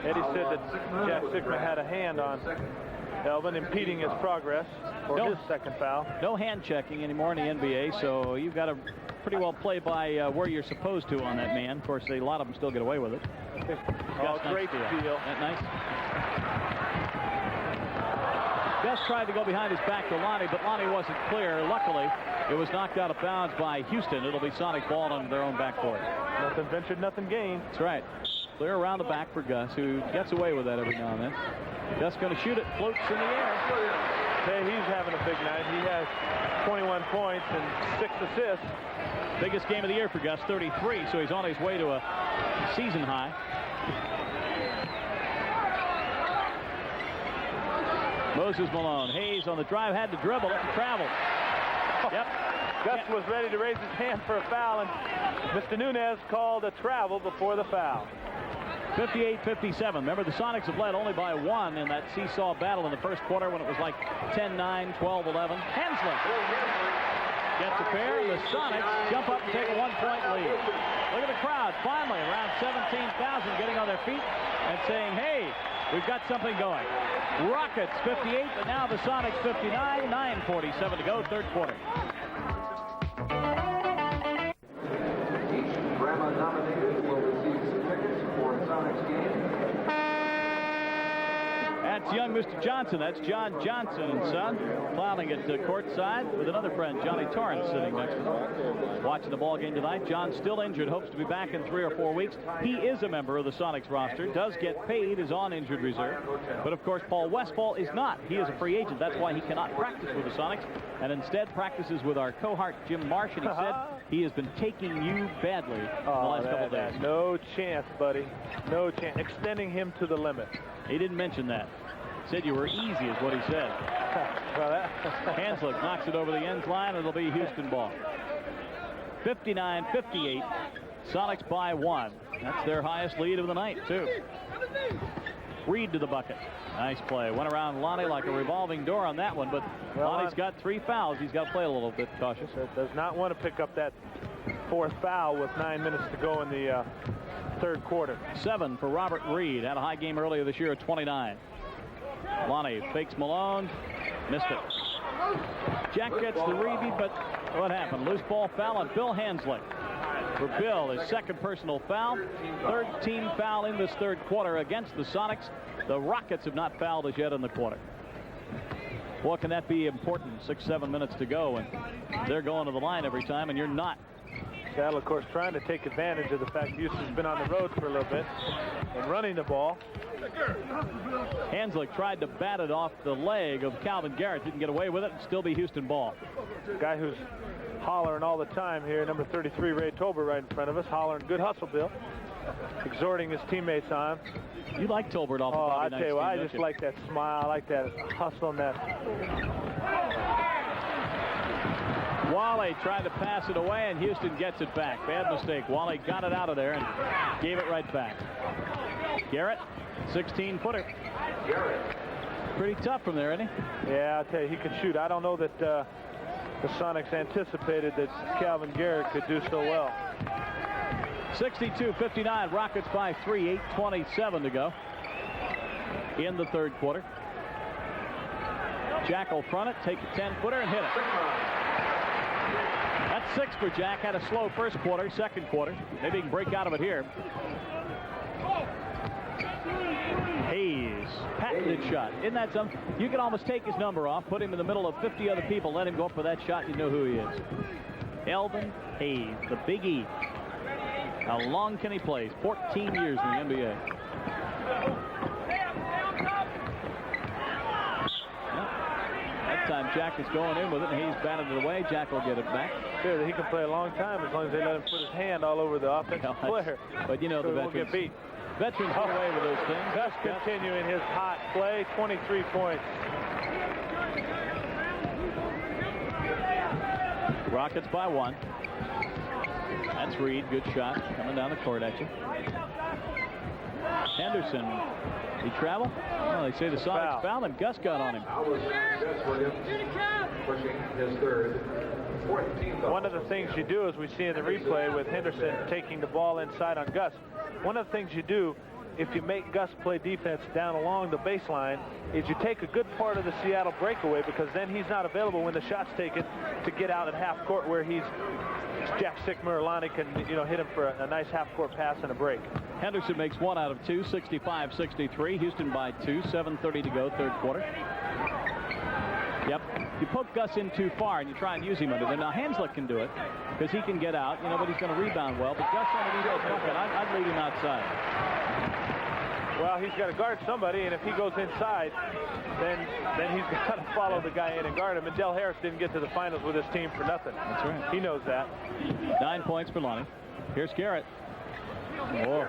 Eddie said that Jack Sigma had a hand on Elvin, impeding his progress for his second foul. No hand checking anymore in the NBA, so you've got to pretty well play by where you're supposed to on that man. Of course, a lot of them still get away with it. Oh, great steal. That nice. Gus tried to go behind his back to Lonnie, but Lonnie wasn't clear. Luckily, it was knocked out of bounds by Houston. It'll be Sonic ball on their own backcourt. Nothing ventured, nothing gained. That's right. Clear around the back for Gus, who gets away with that every now and then. Gus going to shoot it, floats in the air. Hey, he's having a big night. He has 21 points and 6 assists. Biggest game of the year for Gus, 33, so he's on his way to a season high. Moses Malone. Hayes on the drive, had to dribble it and travel. Yep. Gus was ready to raise his hand for a foul, and Mr. Nunez called a travel before the foul. 58-57. Remember, the Sonics have led only by 1 in that seesaw battle in the first quarter when it was like 10-9, 12-11. Hensley gets a pair, and the Sonics jump up and take a 1-point lead. Look at the crowd, finally, around 17,000 getting on their feet and saying, hey, we've got something going. Rockets 58, but now the Sonics 59, 9:47 to go, third quarter. Each drama nominated will receive 2 tickets for a Sonics game. That's young Mr. Johnson. That's John Johnson and son, clowning at courtside with another friend, Johnny Torrance, sitting next to him. Watching the ball game tonight. John's still injured, hopes to be back in 3 or 4 weeks. He is a member of the Sonics roster, does get paid, is on injured reserve. But of course, Paul Westphal is not. He is a free agent. That's why he cannot practice with the Sonics, and instead practices with our cohort, Jim Marsh, and he said he has been taking you badly in the last couple of days. No chance, buddy. No chance. Extending him to the limit. He didn't mention that. Said you were easy is what he said. Hanslick knocks it over the ends line, and it'll be Houston ball. 59-58. Sonics by 1. That's their highest lead of the night, too. Reed to the bucket. Nice play. Went around Lonnie like a revolving door on that one, but Lonnie's got 3 fouls. He's got to play a little bit cautious. Does not want to pick up that 4th foul with 9 minutes to go in the third quarter. 7 for Robert Reed. Had a high game earlier this year at 29. Lonnie fakes Malone. Missed it. Jack gets the rebound, but what happened? Loose ball foul on Bill Hanslick. For Bill, his 2nd personal foul. 3rd team foul in this third quarter against the Sonics. The Rockets have not fouled as yet in the quarter. Boy, can that be important? 6-7 minutes to go, and they're going to the line every time, and you're not. Seattle, of course, trying to take advantage of the fact Houston's been on the road for a little bit and running the ball. Hanslick tried to bat it off the leg of Calvin Garrett. Didn't get away with it, and still be Houston ball. Guy who's hollering all the time here, number 33, Ray Tolbert, right in front of us, hollering, good hustle, Bill. Exhorting his teammates on. You like Tolbert off the I tell you what, I just like that smile, I like that hustle and that. Wally tried to pass it away, and Houston gets it back. Bad mistake. Wally got it out of there and gave it right back. Garrett, 16-footer. Pretty tough from there, isn't he? Yeah, I'll tell you, he can shoot. I don't know that the Sonics anticipated that Calvin Garrett could do so well. 62-59. Rockets by 3. 8:27 to go in the third quarter. Jack will front it, take a 10-footer, and hit it. That's 6 for Jack. Had a slow first quarter, second quarter. Maybe he can break out of it here. Hayes, patented shot. Isn't that something? You can almost take his number off, put him in the middle of 50 other people, let him go up for that shot, you know who he is. Elvin Hayes, the Big E. How long can he play? 14 years in the NBA. That time Jack is going in with it, and Hayes batted it away. Jack will get it back. Sure, he can play a long time as long as they let him put his hand all over the offensive player. But you know, the veterans get beat. Veterans get away with those things. Gus continuing his hot play, 23 points. Rockets by 1. That's Reed. Good shot. Coming down the court at you. Henderson. He travel? Well, they say the Sonics fouled him. Gus got on him. Pushing his 3rd. 14th. One of the things you do, as we see in the replay with Henderson taking the ball inside on Gus, one of the things you do if you make Gus play defense down along the baseline is you take a good part of the Seattle breakaway, because then he's not available when the shot's taken to get out at half court where Jack Sickmer or Lonnie can, hit him for a nice half-court pass and a break. Henderson makes 1 out of 2, 65-63. Houston by 2, 7:30 to go, third quarter. Yep. You poke Gus in too far and you try and use him under there. Now Hanslick can do it because he can get out, but he's going to rebound well. But Gus underneath that bucket, I'd leave him outside. Well, he's got to guard somebody, and if he goes inside, then he's got to follow the guy in and guard him. And Del Harris didn't get to the finals with his team for nothing. That's right. He knows that. 9 points for Lonnie. Here's Garrett. Whoa.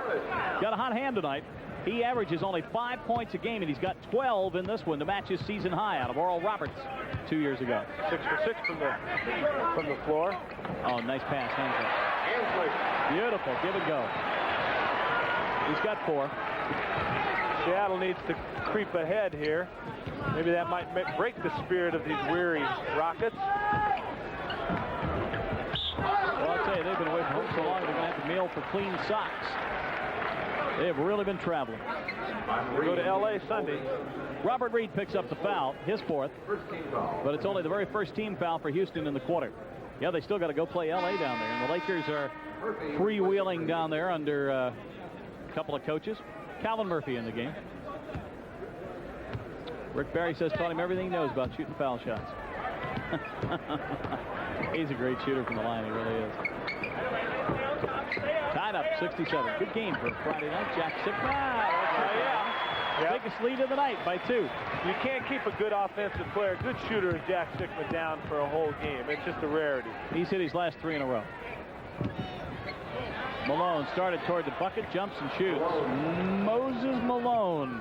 Got a hot hand tonight. He averages only 5 points a game, and he's got 12 in this one to match his season high out of Oral Roberts 2 years ago. 6 for 6 from the floor. Oh, nice pass. Hansley. Beautiful. Give and go. He's got 4. Seattle needs to creep ahead here. Maybe that might break the spirit of these weary Rockets. Well, I'll tell you, they've been away from home so long, they're going to have to mail for clean socks. They have really been traveling. We go to L.A. Sunday. Robert Reed picks up the foul, his 4th, but it's only the very first team foul for Houston in the quarter. Yeah, they still got to go play L.A. down there, and the Lakers are freewheeling down there under a couple of coaches. Calvin Murphy in the game. Rick Barry says taught him everything he knows about shooting foul shots. He's a great shooter from the line, he really is. Tied up 67. Good game for Friday night. Jack Sickman. Biggest lead of the night by 2. You can't keep a good offensive player, good shooter, as Jack Sickman down for a whole game. It's just a rarity. He's hit his last 3 in a row. Malone started toward the bucket, jumps and shoots. Moses Malone.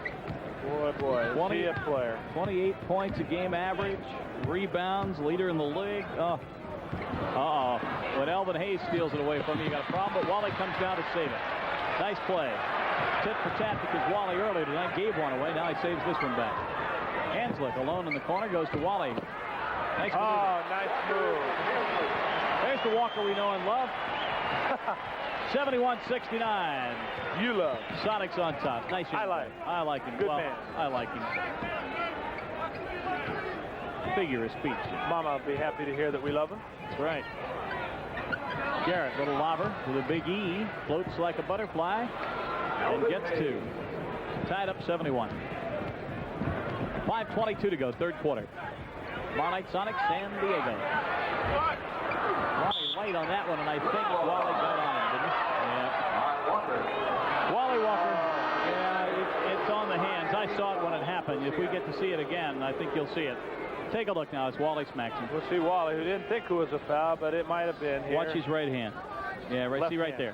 Boy, 20 player. 28 points a game average, rebounds, leader in the league. When Elvin Hayes steals it away from you, you got a problem, but Wally comes down to save it. Nice play. Tit for tat because Wally earlier tonight gave one away. Now he saves this one back. Hanslick alone in the corner, goes to Wally. Nice move. Nice move. There's the Walker we know and love. 71-69. You love. Sonics on top. Nice. I like him. Good man. I like him. Figure of speech. Mama will be happy to hear that we love him. That's right. Garrett, little lobber with a big E. Floats like a butterfly and gets 2. Tied up 71. 5:22 to go, 3rd quarter. Tomorrow night, Sonics, San Diego. Wally late on that one, and I think Wally got on him, didn't he? Yeah. Wally Walker. Yeah, it's on the hands. I saw it when it happened. If we get to see it again, I think you'll see it. Take a look now as Wally smacks him. We'll see Wally, who didn't think it was a foul, but it might have been here. Watch his right hand. Yeah, right. See right there.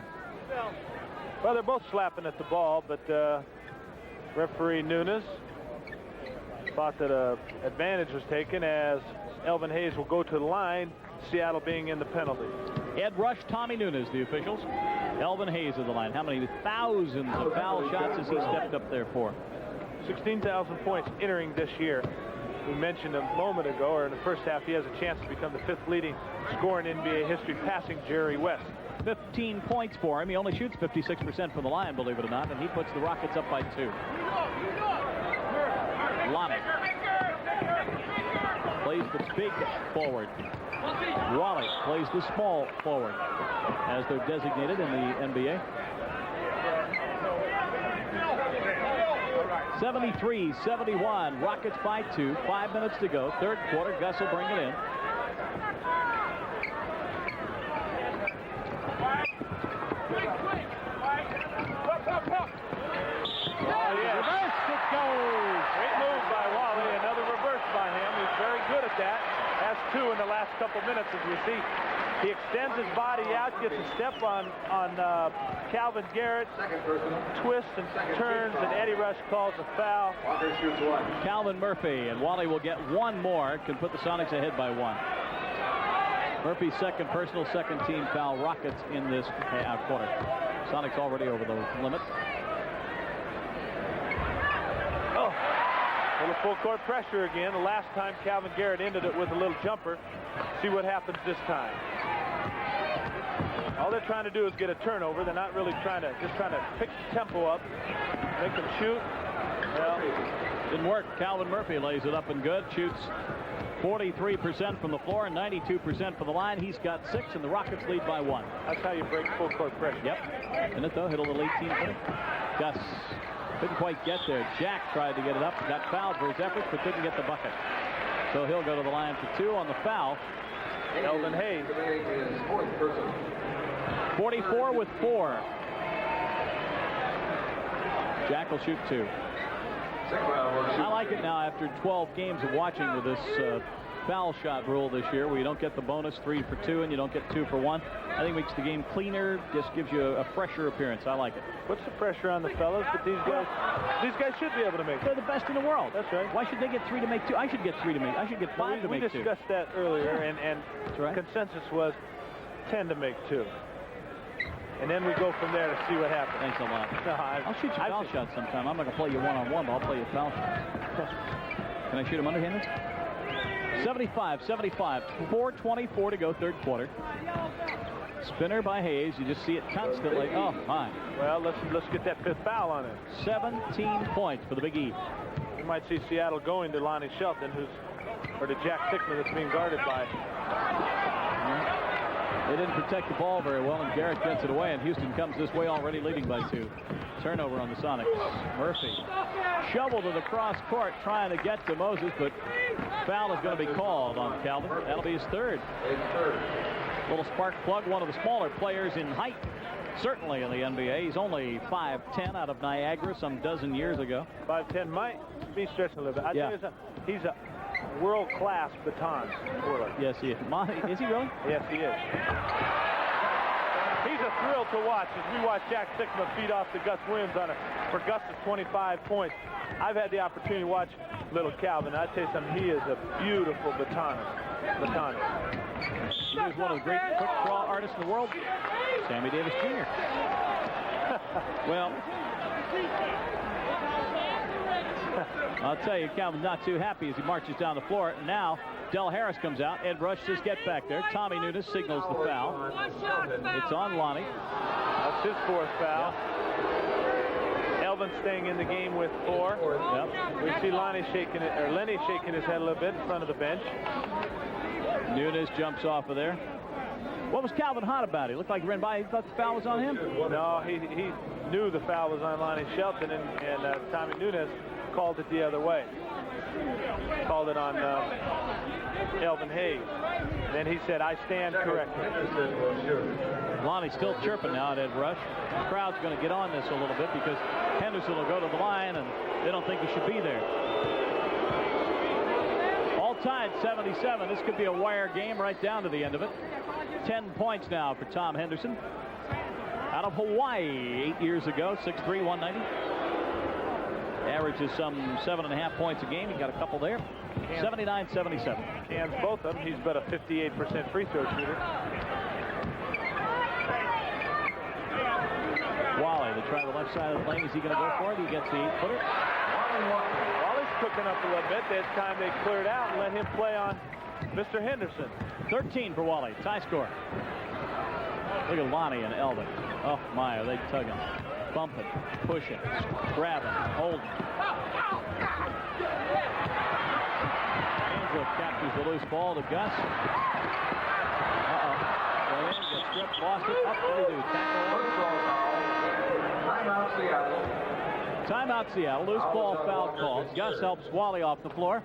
Well, they're both slapping at the ball, but referee Nunes thought that advantage was taken as Elvin Hayes will go to the line, Seattle being in the penalty. Ed Rush, Tommy Nunes, the officials. Elvin Hayes of the line. How many thousands of foul shots has he stepped up there for? 16,000 points entering this year. We mentioned a moment ago, or in the first half, he has a chance to become the 5th leading scorer in NBA history, passing Jerry West. 15 points for him. He only shoots 56% from the line, believe it or not, and he puts the Rockets up by 2. Lonnie plays the big forward. Wally plays the small forward, as they're designated in the NBA. 73-71. Rockets by 2. 5 minutes to go. 3rd quarter. Gus will bring it in. Reverse, it goes. Great move by Wally. Another reverse by him. He's very good at that. Has 2 in the last couple minutes, as we see. He extends his body out, gets a step on Calvin Garrett, twists and turns, and Eddie Rush calls a foul. Calvin Murphy, and Wally will get 1 more, can put the Sonics ahead by 1. Murphy's 2nd personal, 2nd team foul. Rockets in this quarter. Sonics already over the limit. Oh, a little full court pressure again. The last time Calvin Garrett ended it with a little jumper. See what happens this time. All they're trying to do is get a turnover. They're not really trying to pick the tempo up, make them shoot. Well, didn't work. Calvin Murphy lays it up and good. Shoots 43% from the floor and 92% from the line. He's got 6, and the Rockets lead by 1. That's how you break full court pressure. Yep. And it though, hit a little 18-footer. Gus couldn't quite get there. Jack tried to get it up, got fouled for his efforts, but couldn't get the bucket. So he'll go to the line for 2 on the foul. Elvin Hayes. 44 with 4. Jack will shoot 2. I like it now after 12 games of watching with this foul shot rule this year, where you don't get the bonus 3 for 2 and you don't get 2 for 1. I think it makes the game cleaner, just gives you a fresher appearance. I like it. Puts the pressure on the fellas, but these guys should be able to make it. They're the best in the world. That's right. Why should they get 3 to make 2? I should get 3 to make. I should get 5 to make 2. We discussed that earlier, and That's right. consensus was 10 to make 2. And then we go from there to see what happens. Thanks a lot. No, I'll shoot you foul shots sometime. I'm not going to play you one-on-one, but I'll play you foul shots. Can I shoot him underhanded? 75-75. 4:24 to go, third quarter. Spinner by Hayes. You just see it constantly. Oh, my. Well, let's get that 5th foul on it. 17 points for the Big E. You might see Seattle going to Lonnie Shelton, or to Jack Sickman, that's being guarded by. They didn't protect the ball very well, and Garrett gets it away, and Houston comes this way already leading by 2. Turnover on the Sonics. Murphy shoveled to the cross court trying to get to Moses, but foul is going to be called on Calvin. That'll be his 3rd. Little spark plug, one of the smaller players in height, certainly in the NBA. He's only 5'10" out of Niagara some dozen years ago. 5'10" might be stretching a little bit. I tell you something, he's a world-class baton twirler. Yes, he is. Is he really? Yes, he is. He's a thrill to watch as we watch Jack Sickman feed off to Gus Williams for Gus's 25 points. I've had the opportunity to watch little Calvin. I tell you something, he is a beautiful batonist. He was one of the great quick draw artists in the world, Sammy Davis Jr. Well, I'll tell you, Calvin's not too happy as he marches down the floor. Now, Del Harris comes out. Ed Rush says get back there. Tommy Nunes signals the foul. It's on Lonnie. That's his 4th foul. Elvin staying in the game with 4. Yep. We see Lenny shaking his head a little bit in front of the bench. Nunes jumps off of there. What was Calvin hot about? He looked like he ran by. He thought the foul was on him? No, he knew the foul was on Lonnie Shelton, and Tommy Nunes called it the other way. Called it on Elvin Hayes. Then he said, I stand corrected. Lonnie's still chirping now at Ed Rush. The crowd's going to get on this a little bit because Henderson will go to the line, and they don't think he should be there. All tied 77. This could be a wire game right down to the end of it. 10 points now for Tom Henderson. Out of Hawaii 8 years ago, 6'3", 190. Averages some 7.5 points a game. He got a couple there. 79-77. Cans both of them. He's about a 58% free throw shooter. Wally, they try the left side of the lane. Is he going to go for it? He gets the 8-footer. Wally's cooking up a little bit. This time they cleared out and let him play on Mr. Henderson. 13 for Wally. Tie score. Look at Lonnie and Elvin. Oh, my, are they tugging? Bumping, pushing, grabbing, holding. Angel captures the loose ball to Gus. Well, gets stripped, lost it. What do they do? Timeout Seattle. Timeout Seattle. Loose ball foul called. Gus helps Wally off the floor.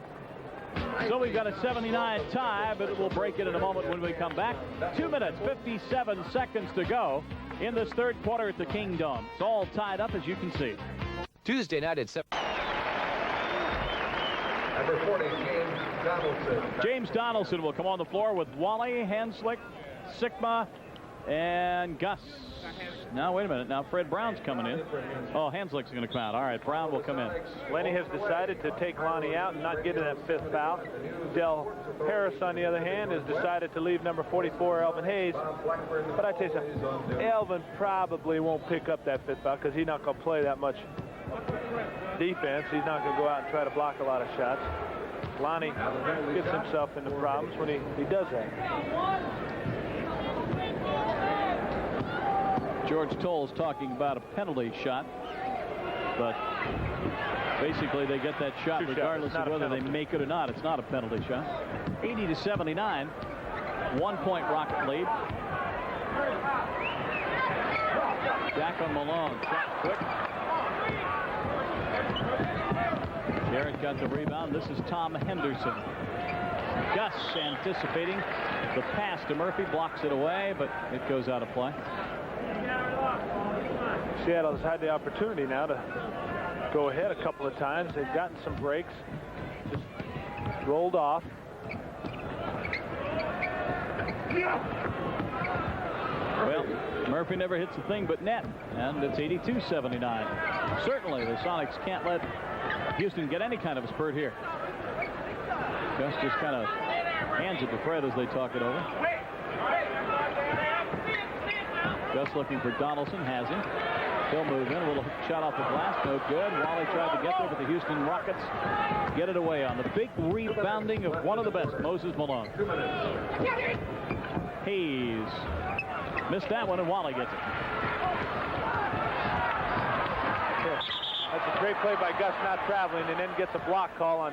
So we've got a 79 tie, but we'll break it in a moment when we come back. 2 minutes, 57 seconds to go in this third quarter at the Kingdom. It's all tied up, as you can see. Tuesday night at 7. Number 40, James Donaldson. James Donaldson will come on the floor with Wally, Hanslick, Sigma, and Gus. Now, wait a minute. Now, Fred Brown's coming in. Oh, Hanslick's going to come out. All right, Brown will come in. Lenny has decided to take Lonnie out and not get in that 5th foul. Del Harris, on the other hand, has decided to leave number 44, Elvin Hayes. But I tell you something, Elvin probably won't pick up that 5th foul because he's not going to play that much defense. He's not going to go out and try to block a lot of shots. Lonnie gets himself into problems when he does that. George Toll's talking about a penalty shot, but basically they get that shot regardless of whether they make it or not. It's not a penalty shot. 80-79, 1 point Rocket lead. Back on Malone, shot quick. Garrett got the rebound. This is Tom Henderson. Gus anticipating the pass to Murphy, blocks it away, but it goes out of play. Seattle's had the opportunity now to go ahead a couple of times. They've gotten some breaks. Just rolled off. Well, Murphy never hits a thing but net, and it's 82-79. Certainly, the Sonics can't let Houston get any kind of a spurt here. Gus just kind of hands it to Fred as they talk it over. Gus looking for Donaldson, has him. He'll move in, a little shot off the glass, no good. Wally tried to get there, but the Houston Rockets get it away on the big rebounding of one of the best, Moses Malone. Hayes missed that one, and Wally gets it. That's a great play by Gus, not traveling, and then gets a block call on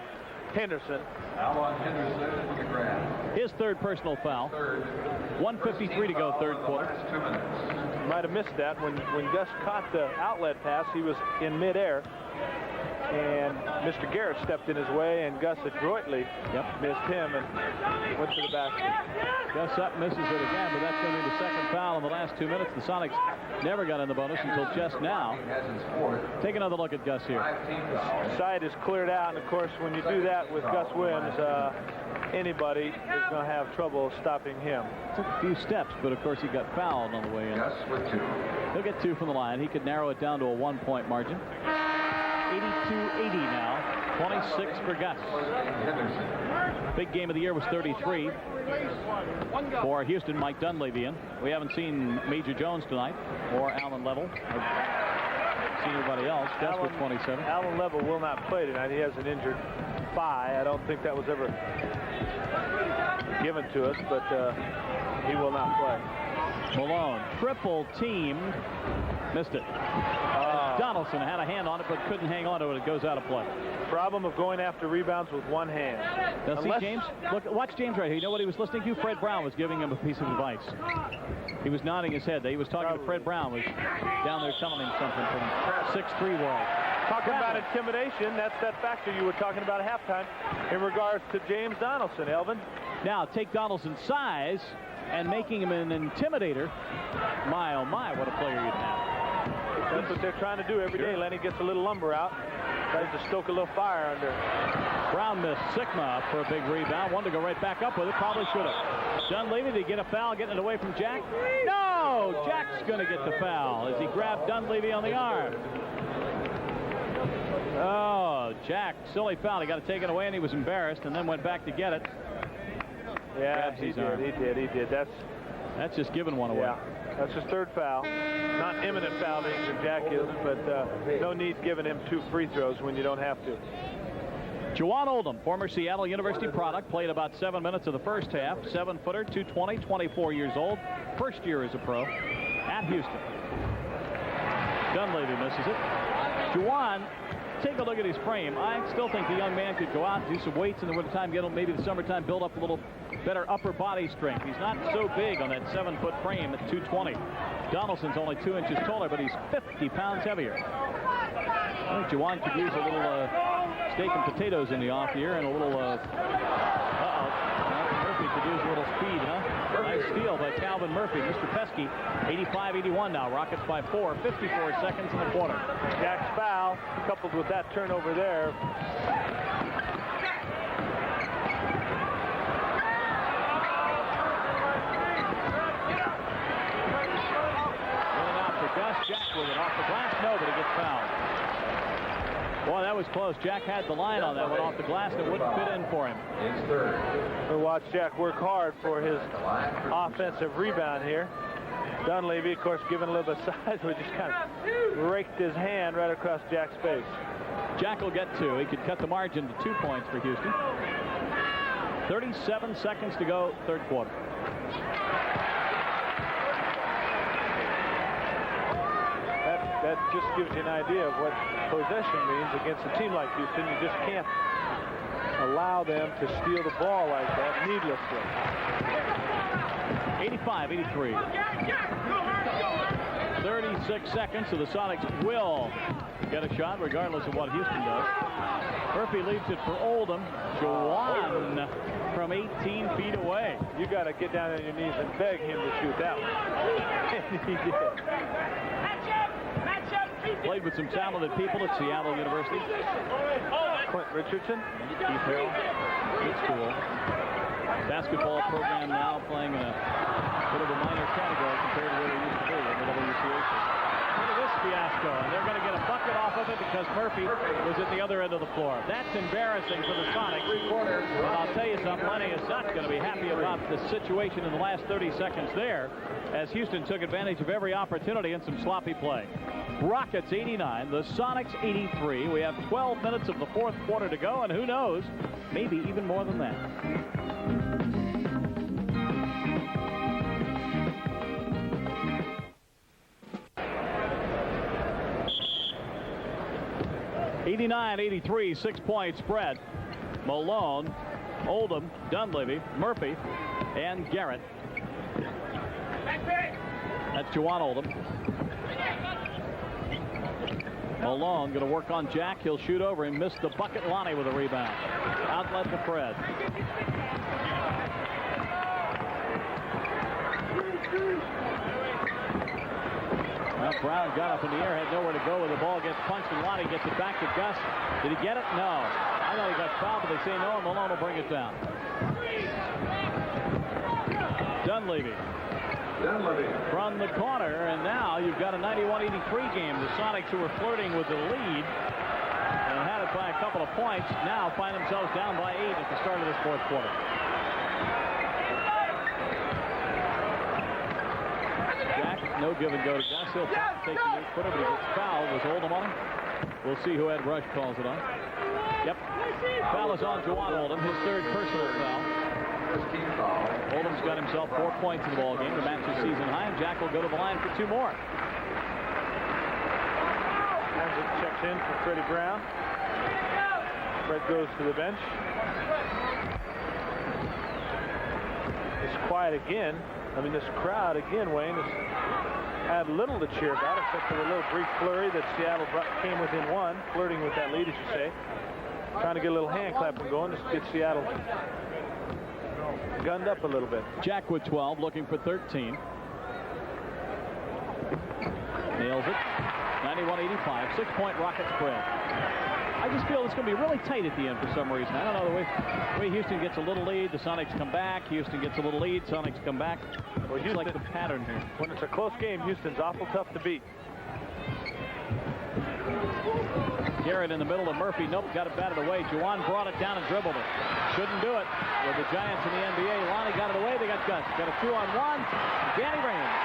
Henderson. Foul on Henderson with the grab. His third personal foul. 1:53 to go, third quarter. Last 2 minutes. Might have missed that when Gus caught the outlet pass. He was in midair, and Mr. Garrett stepped in his way, and Gus adroitly missed him and went to the basket. Gus up misses it again, but that's going to be the second foul in the last 2 minutes. The Sonics never got in the bonus until just now. Take another look at Gus here. Side is cleared out, and of course, when you do that with Gus Williams, anybody is going to have trouble stopping him. Took a few steps, but of course he got fouled on the way in. Gus with 2. He'll get 2 from the line. He could narrow it down to a 1-point margin. 82-80 now. 26 for Gus. Big game of the year was 33 for Houston. Mike Dunleavy in. We haven't seen Major Jones tonight or Alan Level. Seen anybody else. Gus with 27. Alan Level will not play tonight. He has an injured thigh. I don't think that was ever given to us, but he will not play. Malone, triple teamed, missed it. Donaldson had a hand on it, but couldn't hang on to it. It goes out of play. Problem of going after rebounds with one hand. Now, see James? Look, watch James right here. You know what he was listening to? Fred Brown was giving him a piece of advice. He was nodding his head. He was talking to Fred Brown, was down there telling him something from 6'3" world. Talking about intimidation, that's that factor you were talking about at halftime in regards to James Donaldson, Elvin. Now, take Donaldson's size and making him an intimidator. My, oh my, what a player you'd have. That's what they're trying to do every day. Lenny gets a little lumber out, tries to stoke a little fire under. Brown missed Sigma for a big rebound. Wanted to go right back up with it. Probably should have. Dunleavy to get a foul, getting it away from Jack. No! Jack's going to get the foul as he grabbed Dunleavy on the arm. Oh, Jack, silly foul. He got to take it away, and he was embarrassed, and then went back to get it. Yeah, he did. That's just giving one away. Yeah, that's his third foul. Not imminent foul danger, Jack is, but no need giving him 2 free throws when you don't have to. Juwan Oldham, former Seattle University product, played about 7 minutes of the first half. 7-footer, 220, 24 years old. First year as a pro at Houston. Dunleavy misses it. Juwan, take a look at his frame. I still think the young man could go out and do some weights in the wintertime, get him maybe the summertime, build up a little better upper body strength. He's not so big on that 7-foot frame at 220. Donaldson's only 2 inches taller, but he's 50 pounds heavier. I think Juwan could use a little steak and potatoes in the off year and a little, Murphy could use a little speed, huh? Nice steal by Calvin Murphy. Mr. Pesky, 85-81 now. Rockets by 4, 54 seconds in the quarter. Jack's foul, coupled with that turnover there. Jack with it off the glass. No, but he gets fouled. Boy, that was close. Jack had the line on that one off the glass that wouldn't fit in for him. It's third. We'll watch Jack work hard for his offensive rebound here. Dunleavy, of course, given a little bit of size, but just kind of raked his hand right across Jack's face. Jack will get 2. He could cut the margin to 2 points for Houston. 37 seconds to go, third quarter. That just gives you an idea of what possession means against a team like Houston. You just can't allow them to steal the ball like that needlessly. 85-83. 36 seconds, so the Sonics will get a shot regardless of what Houston does. Murphy leaves it for Oldham. Juwan from 18 feet away. You got to get down on your knees and beg him to shoot that one. And he did. Played with some talented people at Seattle University. Clint Richardson. Keith Harrell. Good school. Basketball program now playing in a bit of a minor category compared to where they used to be in the WCAC. Look at this fiasco, and they're going to get a bucket off of it because Murphy was at the other end of the floor. That's embarrassing for the Sonics. And I'll tell you something, Lenny is not going to be happy about the situation in the last 30 seconds there, as Houston took advantage of every opportunity and some sloppy play. Rockets 89, the Sonics 83. We have 12 minutes of the fourth quarter to go, and who knows, maybe even more than that. (89-83), 6-point spread. Malone, Oldham, Dunleavy, Murphy, and Garrett. That's Juwan Oldham. Malone going to work on Jack. He'll shoot over and miss the bucket. Lonnie with a rebound. Outlet to Fred. Well, Brown got up in the air, had nowhere to go with the ball, gets punched, and Lonnie gets it back to Gus. Did he get it? No. I thought he got fouled, but they say no, and Malone will bring it down. Dunleavy. From the corner, and now you've got a 91-83 game. The Sonics, who were flirting with the lead and had it by a couple of points, now find themselves down by 8 at the start of this fourth quarter. Jack, no give and go to Gus. He'll take the 8-footer, but he gets fouled. Was Oldham on him? We'll see who Ed Rush calls it on. Yep. Foul is on Juwan Oldham, his third personal foul. Oldham's got himself 4 points in the ball game to match his season high, and Jack will go to the line for 2 more. Hamzat checks in for Freddie Brown. Fred goes to the bench. It's quiet again. I mean, this crowd again, Wayne, has had little to cheer about, except for the little brief flurry that Seattle came within 1, flirting with that lead, as you say. Trying to get a little hand clapping going just to get Seattle gunned up a little bit. Jack with 12, looking for 13. Nails it. 91-85, 6-point Rocket spread. I just feel it's going to be really tight at the end for some reason. I don't know, the way Houston gets a little lead, the Sonics come back. Houston gets a little lead, Sonics come back. Well, Houston, like the pattern here. When it's a close game, Houston's awful tough to beat. Garrett in the middle of Murphy. Nope, got it batted away. Juwan brought it down and dribbled it. Couldn't do it with the Giants in the NBA. Lonnie got it away. They got Gus. Got a 2-on-1. Danny Raines.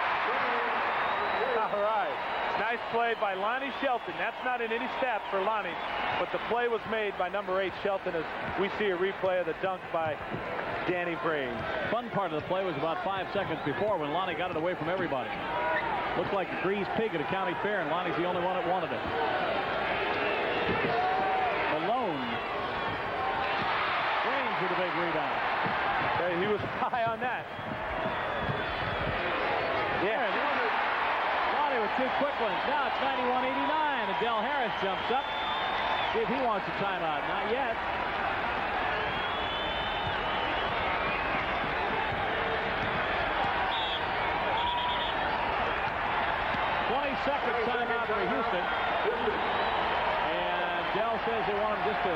All right. Nice play by Lonnie Shelton. That's not in any stats for Lonnie, but the play was made by number 8 Shelton, as we see a replay of the dunk by Danny Raines. Fun part of the play was about 5 seconds before when Lonnie got it away from everybody. Looked like a greased pig at a county fair, and Lonnie's the only one that wanted it. Malone. Raines with a big rebound. Okay, he was high on that. Yeah. Lonnie with 2 quick ones. Now it's 91-89, and Del Harris jumps up. See if he wants a timeout. Not yet. Second timeout for Houston. And Dell says they want him just to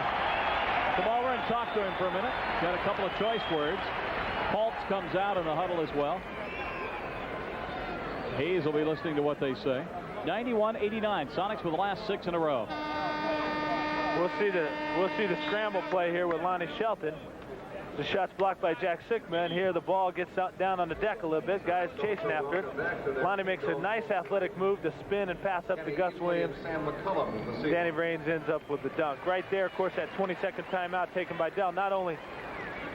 come over and talk to him for a minute. Got a couple of choice words. Holtz comes out in the huddle as well. Hayes will be listening to what they say. 91-89. Sonics with the last 6 in a row. We'll see the scramble play here with Lonnie Shelton. The shot's blocked by Jack Sikma, and here the ball gets down on the deck a little bit. Guys chasing after it. Lonnie makes a nice athletic move to spin and pass up to Gus Williams. Danny Raines ends up with the dunk. Right there, of course, that 20-second timeout taken by Dell not only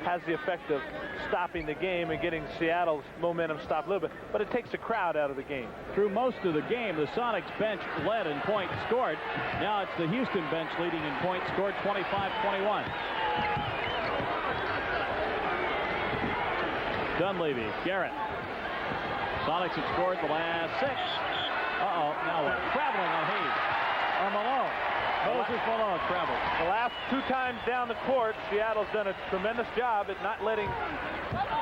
has the effect of stopping the game and getting Seattle's momentum stopped a little bit, but it takes the crowd out of the game. Through most of the game, the Sonics bench led in points scored. Now it's the Houston bench leading in points scored, 25-21. Dunleavy, Garrett. Sonics have scored the last 6. Now what? Traveling on Hayes. Or Malone. Moses Malone travels. The last 2 times down the court, Seattle's done a tremendous job at not letting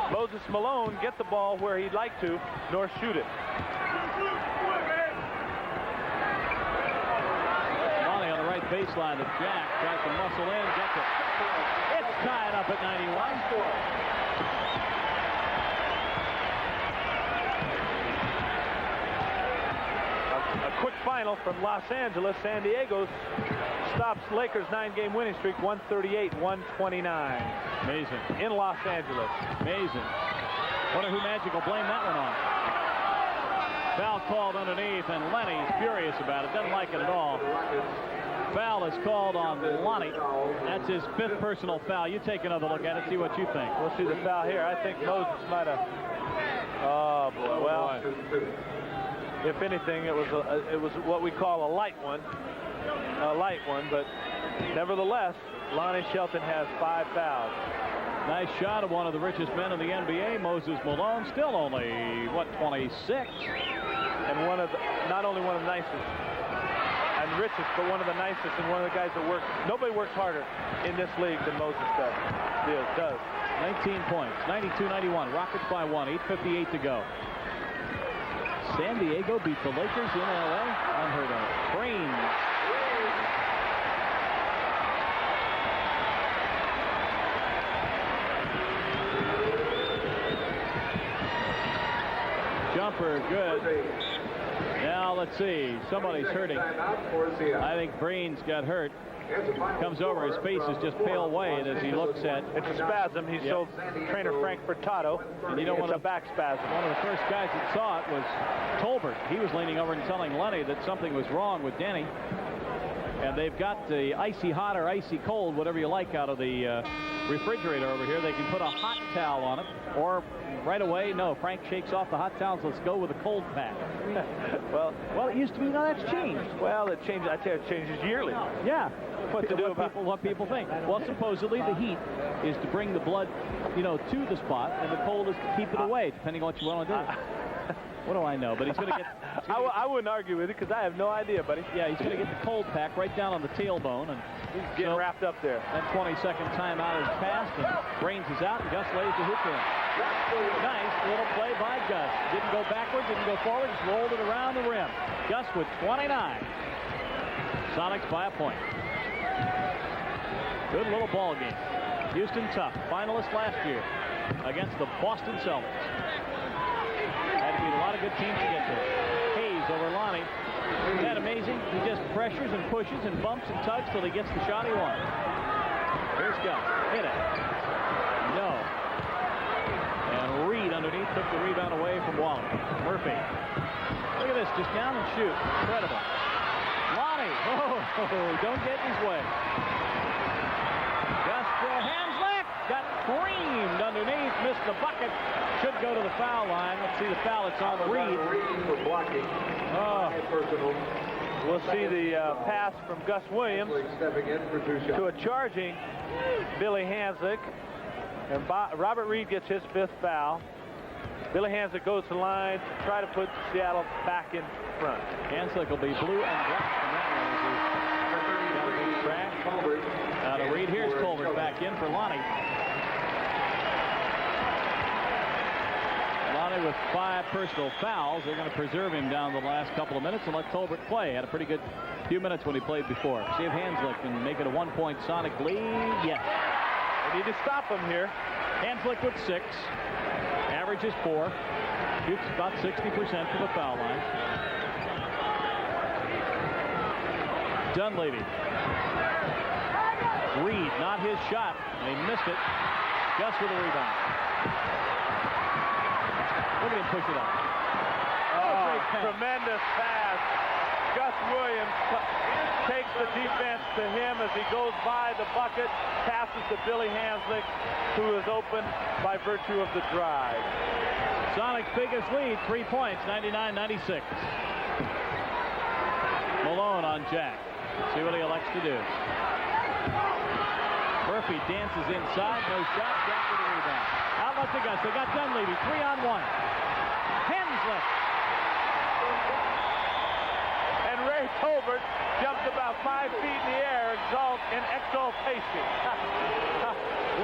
Moses Malone get the ball where he'd like to, nor shoot it. baseline to Jack. Tries to muscle in, gets it. It's tied up at 91. A quick final from Los Angeles. San Diego stops Lakers' 9-game winning streak, 138-129. Amazing. In Los Angeles. Amazing. Wonder who Magic will blame that one on. Foul called underneath, and Lenny's furious about it. Doesn't like it at all. Foul is called on Lonnie. That's his 5th personal foul. You take another look at it, see what you think. We'll see the foul here. I think Moses might have. Oh boy. Well, if anything, it was what we call a light one. But nevertheless, Lonnie Shelton has 5 fouls. Nice shot of one of the richest men in the NBA, Moses Malone. Still only, what, 26? And not only one of the nicest and richest, but one of the nicest and one of the guys that works. Nobody works harder in this league than Moses does. 19 points, 92-91. Rockets by 1, 8:58 to go. San Diego beat the Lakers in LA. Unheard of. Green. Jumper, good. Now let's see. Somebody's hurting. I think Brains got hurt. Comes over. His face is just pale white as he looks at. It's a spasm. He showed trainer Frank Furtado. And you know, it's a back spasm. One of the first guys that saw it was Tolbert. He was leaning over and telling Lenny that something was wrong with Denny. And they've got the icy hot or icy cold, whatever you like, out of the refrigerator over here. They can put a hot towel on it, or right away, no, Frank shakes off the hot towels. Let's go with a cold pack. well, it used to be. Now that's changed. Well, it changes. I tell you, it changes yearly. Yeah. What people think. Well, supposedly the heat is to bring the blood, to the spot, and the cold is to keep it away, depending on what you want to do. What do I know? But he's going to get... I wouldn't argue with it because I have no idea, buddy. Yeah, he's going to get the cold pack right down on the tailbone. And he's getting wrapped up there. Then 20-second timeout is passed, and Brains is out, and Gus lays the hoop in. Nice little play by Gus. Didn't go backwards, didn't go forward, just rolled it around the rim. Gus with 29. Sonics by a point. Good little ball game. Houston tough. Finalist last year against the Boston Celtics. Had to beat a lot of good teams to get there. Hayes over Lonnie. Isn't that amazing? He just pressures and pushes and bumps and tugs till he gets the shot he wants. Here's Gus. Hit it. No. And Reed underneath took the rebound away from Wally. Murphy. Look at this. Just down and shoot. Incredible. Lonnie. Oh, don't get in his way. Gus for Hanslick. Got creamed underneath. Missed the bucket. Should go to the foul line. Let's see the foul. It's on Reed. For blocking. Oh. We'll see the pass from Gus Williams to a charging Billy Hanslick. And Robert Reed gets his 5th foul. Billy Hanslick goes to the line to try to put Seattle back in front. Hanslick will be blue and black from that one. Got a good crack. Out of Reed. Here's Colbert back in for Lonnie. Lonnie with 5 personal fouls. They're going to preserve him down the last couple of minutes and let Tolbert play. Had a pretty good few minutes when he played before. See if Hanslick can make it a 1-point Sonic lead. Yes. They need to stop him here. Hanslick with 6. Averages 4. Shoots about 60% from the foul line. Dunleavy. Reed, not his shot. They missed it. Gus with a rebound. Look at him push it up. Oh, great pass. Tremendous pass. Gus Williams takes the defense to him as he goes by the bucket, passes to Billy Hanslick, who is open by virtue of the drive. Sonic's biggest lead, 3 points, 99-96. Malone on Jack. See what he elects to do. Murphy dances inside, no shot, Jack with the rebound. Outlet to Gus. They got Dunleavy, 3-on-1. Hanslick. And Ray Tolbert jumped about 5 feet in the air in exaltation.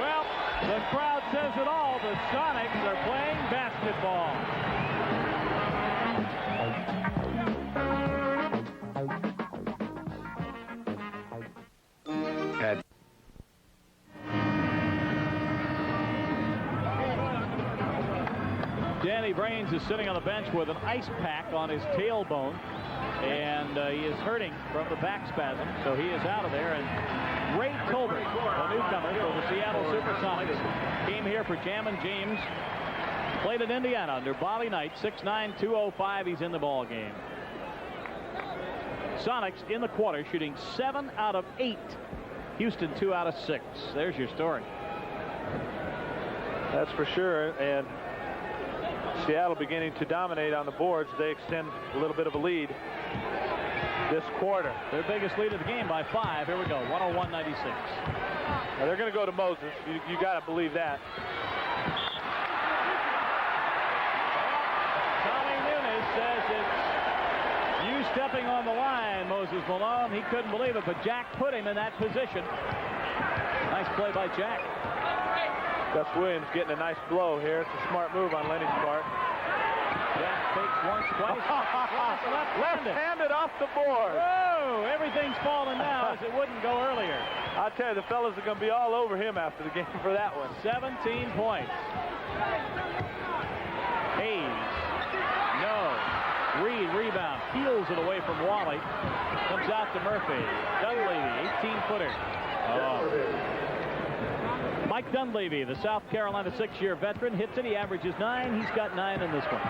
Well, the crowd says it all. The Sonics are playing basketball. Danny Brains is sitting on the bench with an ice pack on his tailbone, and he is hurting from the back spasm, so he is out of there. And Ray Tolbert, the newcomer for the Seattle Supersonics, came here for Jammin' James. Played in Indiana under Bobby Knight, 6'9", 205. He's in the ball game. Sonics in the quarter, shooting 7 out of 8. Houston 2 out of 6. There's your story. That's for sure. And Seattle beginning to dominate on the boards. They extend a little bit of a lead this quarter. Their biggest lead of the game by 5. Here we go, 101-96. Now they're going to go to Moses. You got to believe that. Tommy Nunes says it's you stepping on the line, Moses Malone. He couldn't believe it, but Jack put him in that position. Nice play by Jack. Gus Williams getting a nice blow here. It's a smart move on Lenny's part. Jack fakes once, twice. Left-handed off the board. Whoa, everything's falling now as it wouldn't go earlier. I'll tell you, the fellas are going to be all over him after the game for that one. 17 points. Hayes. No. Reed rebound. Peels it away from Wally. Comes out to Murphy. Dunleavy, 18-footer. Mike Dunleavy, the South Carolina 6-year veteran, hits it. He averages 9. He's got 9 in this one.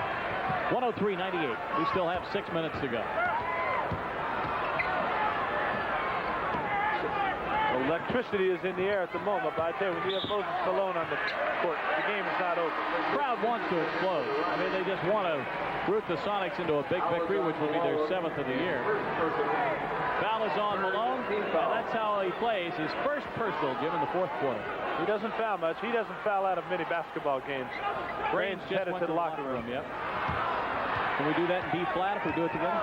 103-98. We still have 6 minutes to go. Electricity is in the air at the moment, but I tell you, when you have Moses Malone on the court, the game is not over. The crowd wants to explode. I mean, they just want to root the Sonics into a big victory, which will be their 7th of the year. Foul is on Malone, and that's how he plays his first personal, Jim, in the 4th quarter. He doesn't foul much. He doesn't foul out of many basketball games. Brains headed to the locker room. Yep. Can we do that in B flat if we do it together?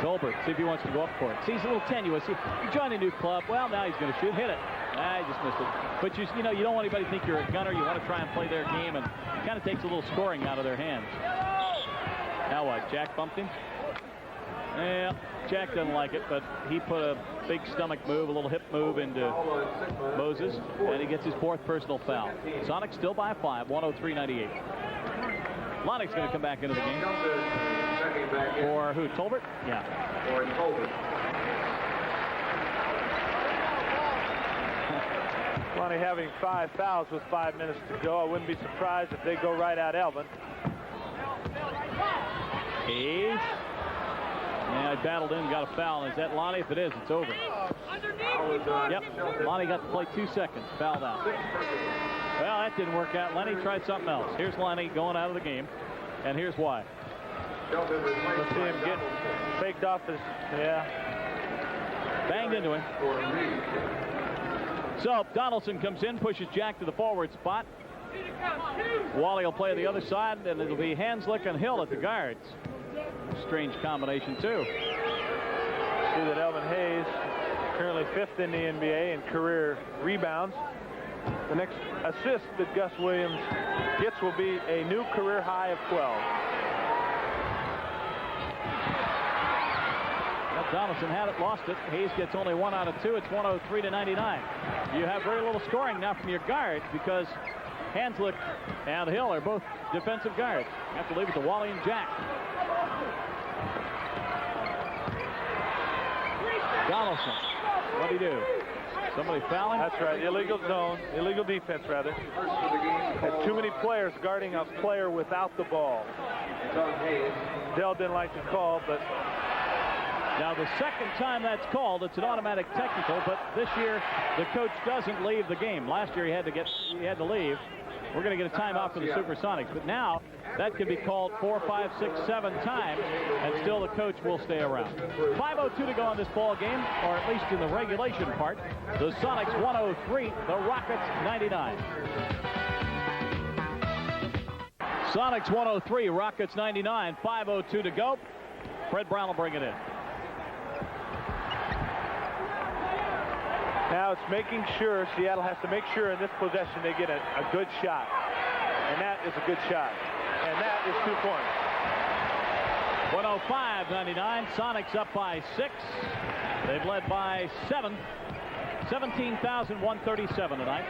Tolbert, see if he wants to go up for it. See, he's a little tenuous. He joined a new club. Well, now he's going to shoot. Hit it. He just missed it. But you know, you don't want anybody to think you're a gunner. You want to try and play their game, and it kind of takes a little scoring out of their hands. Now what? Jack bumped him? Yeah, Jack doesn't like it, but he put a big stomach move, a little hip move into Moses, and he gets his 4th personal foul. Sonics still by 5, 103-98. Lonnick's going to come back into the game. For who? Tolbert? Yeah. For Tolbert. Lonnie having 5 fouls with 5 minutes to go. I wouldn't be surprised if they go right at Elvin. Hayes. Yeah, I battled in, got a foul. Is that Lonnie? If it is, it's over. Yep, Lonnie got to play 2 seconds. Fouled out. Well, that didn't work out. Lenny tried something else. Here's Lenny going out of the game, and here's why. Let's see him get faked off his, banged into him. So Donaldson comes in, pushes Jack to the forward spot. Wally will play the other side, and it'll be Hanslick and Hill at the guards. Strange combination, too. See that Elvin Hayes, currently 5th in the NBA in career rebounds. The next assist that Gus Williams gets will be a new career high of 12. Donaldson had it, lost it. Hayes gets only 1 out of 2. It's 103-99. You have very little scoring now from your guards because Hanslick and Hill are both defensive guards. You have to leave it to Wally and Jack. Donaldson, what do you do? Somebody fouling? That's right, illegal zone, illegal defense rather. Had too many players guarding a player without the ball. Dell didn't like the call, but now the second time that's called, it's an automatic technical, but this year the coach doesn't leave the game. Last year he had to leave. We're going to get a timeout for the Supersonics, but now that can be called 4, 5, 6, 7 times, and still the coach will stay around. 5:02 to go in this ball game, or at least in the regulation part. The Sonics 103, the Rockets 99. Sonics 103, Rockets 99. 5:02 to go. Fred Brown will bring it in. now it's making sure, Seattle has to make sure in this possession they get a good shot. And that is a good shot. And that is 2 points. 105-99. Sonics up by 6. They've led by 7. 17,137 tonight.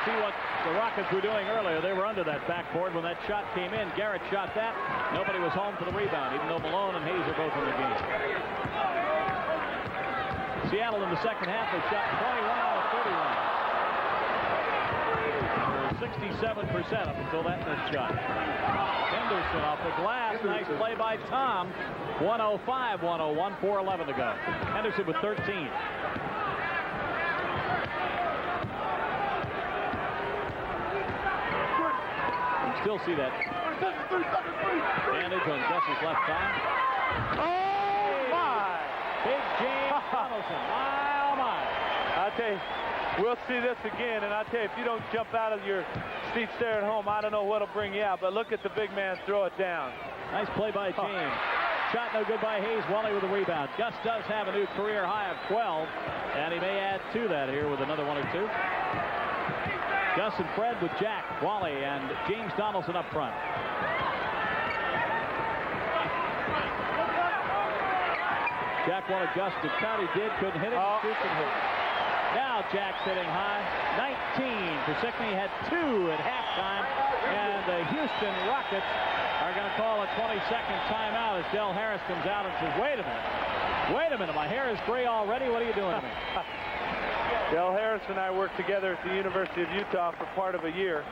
See what the Rockets were doing earlier. They were under that backboard when that shot came in. Garrett shot that. Nobody was home for the rebound, even though Malone and Hayes are both in the game. Seattle in the second half has shot 21 of 31. 67% up until that missed shot. Henderson off the glass. Nice play by Tom. 105-101, 4:11 to go. Henderson with 13. Still see that advantage on Gus's left thigh. Oh, my! Big James Donaldson. My, oh, my. I tell you, we'll see this again, and I tell you, if you don't jump out of your seats there at home, I don't know what'll bring you out, but look at the big man throw it down. Nice play by James. Shot no good by Hayes. Wally with a rebound. Gus does have a new career high of 12, and he may add to that here with another one or two. Gus and Fred with Jack, Wally, and James Donaldson up front. Jack wanted Gus to cut. He did. Couldn't hit it. Hit. Now Jack's hitting high. 19 for Sickney. Had 2 at halftime. And the Houston Rockets are going to call a 20-second timeout as Del Harris comes out and says, wait a minute. Wait a minute. My hair is gray already. What are you doing to me? Del Harris and I worked together at the University of Utah for part of a year.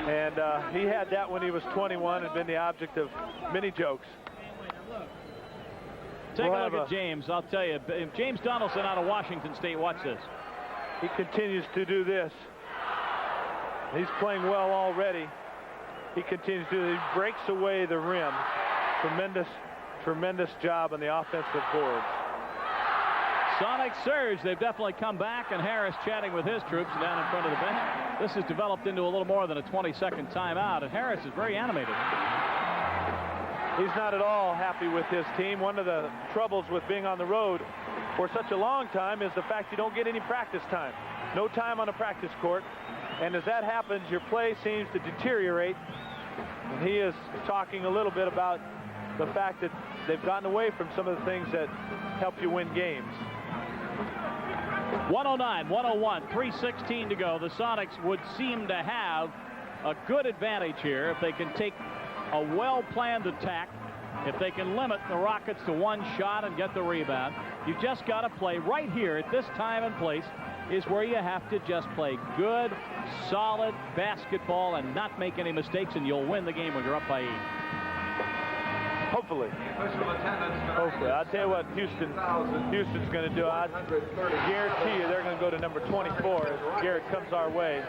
And he had that when he was 21 and been the object of many jokes. Take a look at James. I'll tell you, James Donaldson out of Washington State. Watch this. He continues to do this. He's playing well already. He continues to. He breaks away the rim. Tremendous job on the offensive boards. Sonic surge. They've definitely come back, and Harris chatting with his troops down in front of the bench. This has developed into a little more than a 20-second timeout, and Harris is very animated. He's not at all happy with his team. One of the troubles with being on the road for such a long time is the fact you don't get any practice time. No time on a practice court. And as that happens, your play seems to deteriorate. And he is talking a little bit about the fact that they've gotten away from some of the things that help you win games. 109-101, 3:16 to go. The Sonics would seem to have a good advantage here if they can take a well-planned attack, if they can limit the Rockets to one shot and get the rebound. You've just got to play right here at this time and place is where you have to just play good, solid basketball and not make any mistakes, and you'll win the game when you're up by 8. Hopefully. Hopefully. I'll tell you what Houston's going to do. I guarantee you they're going to go to number 24 as Garrett comes our way.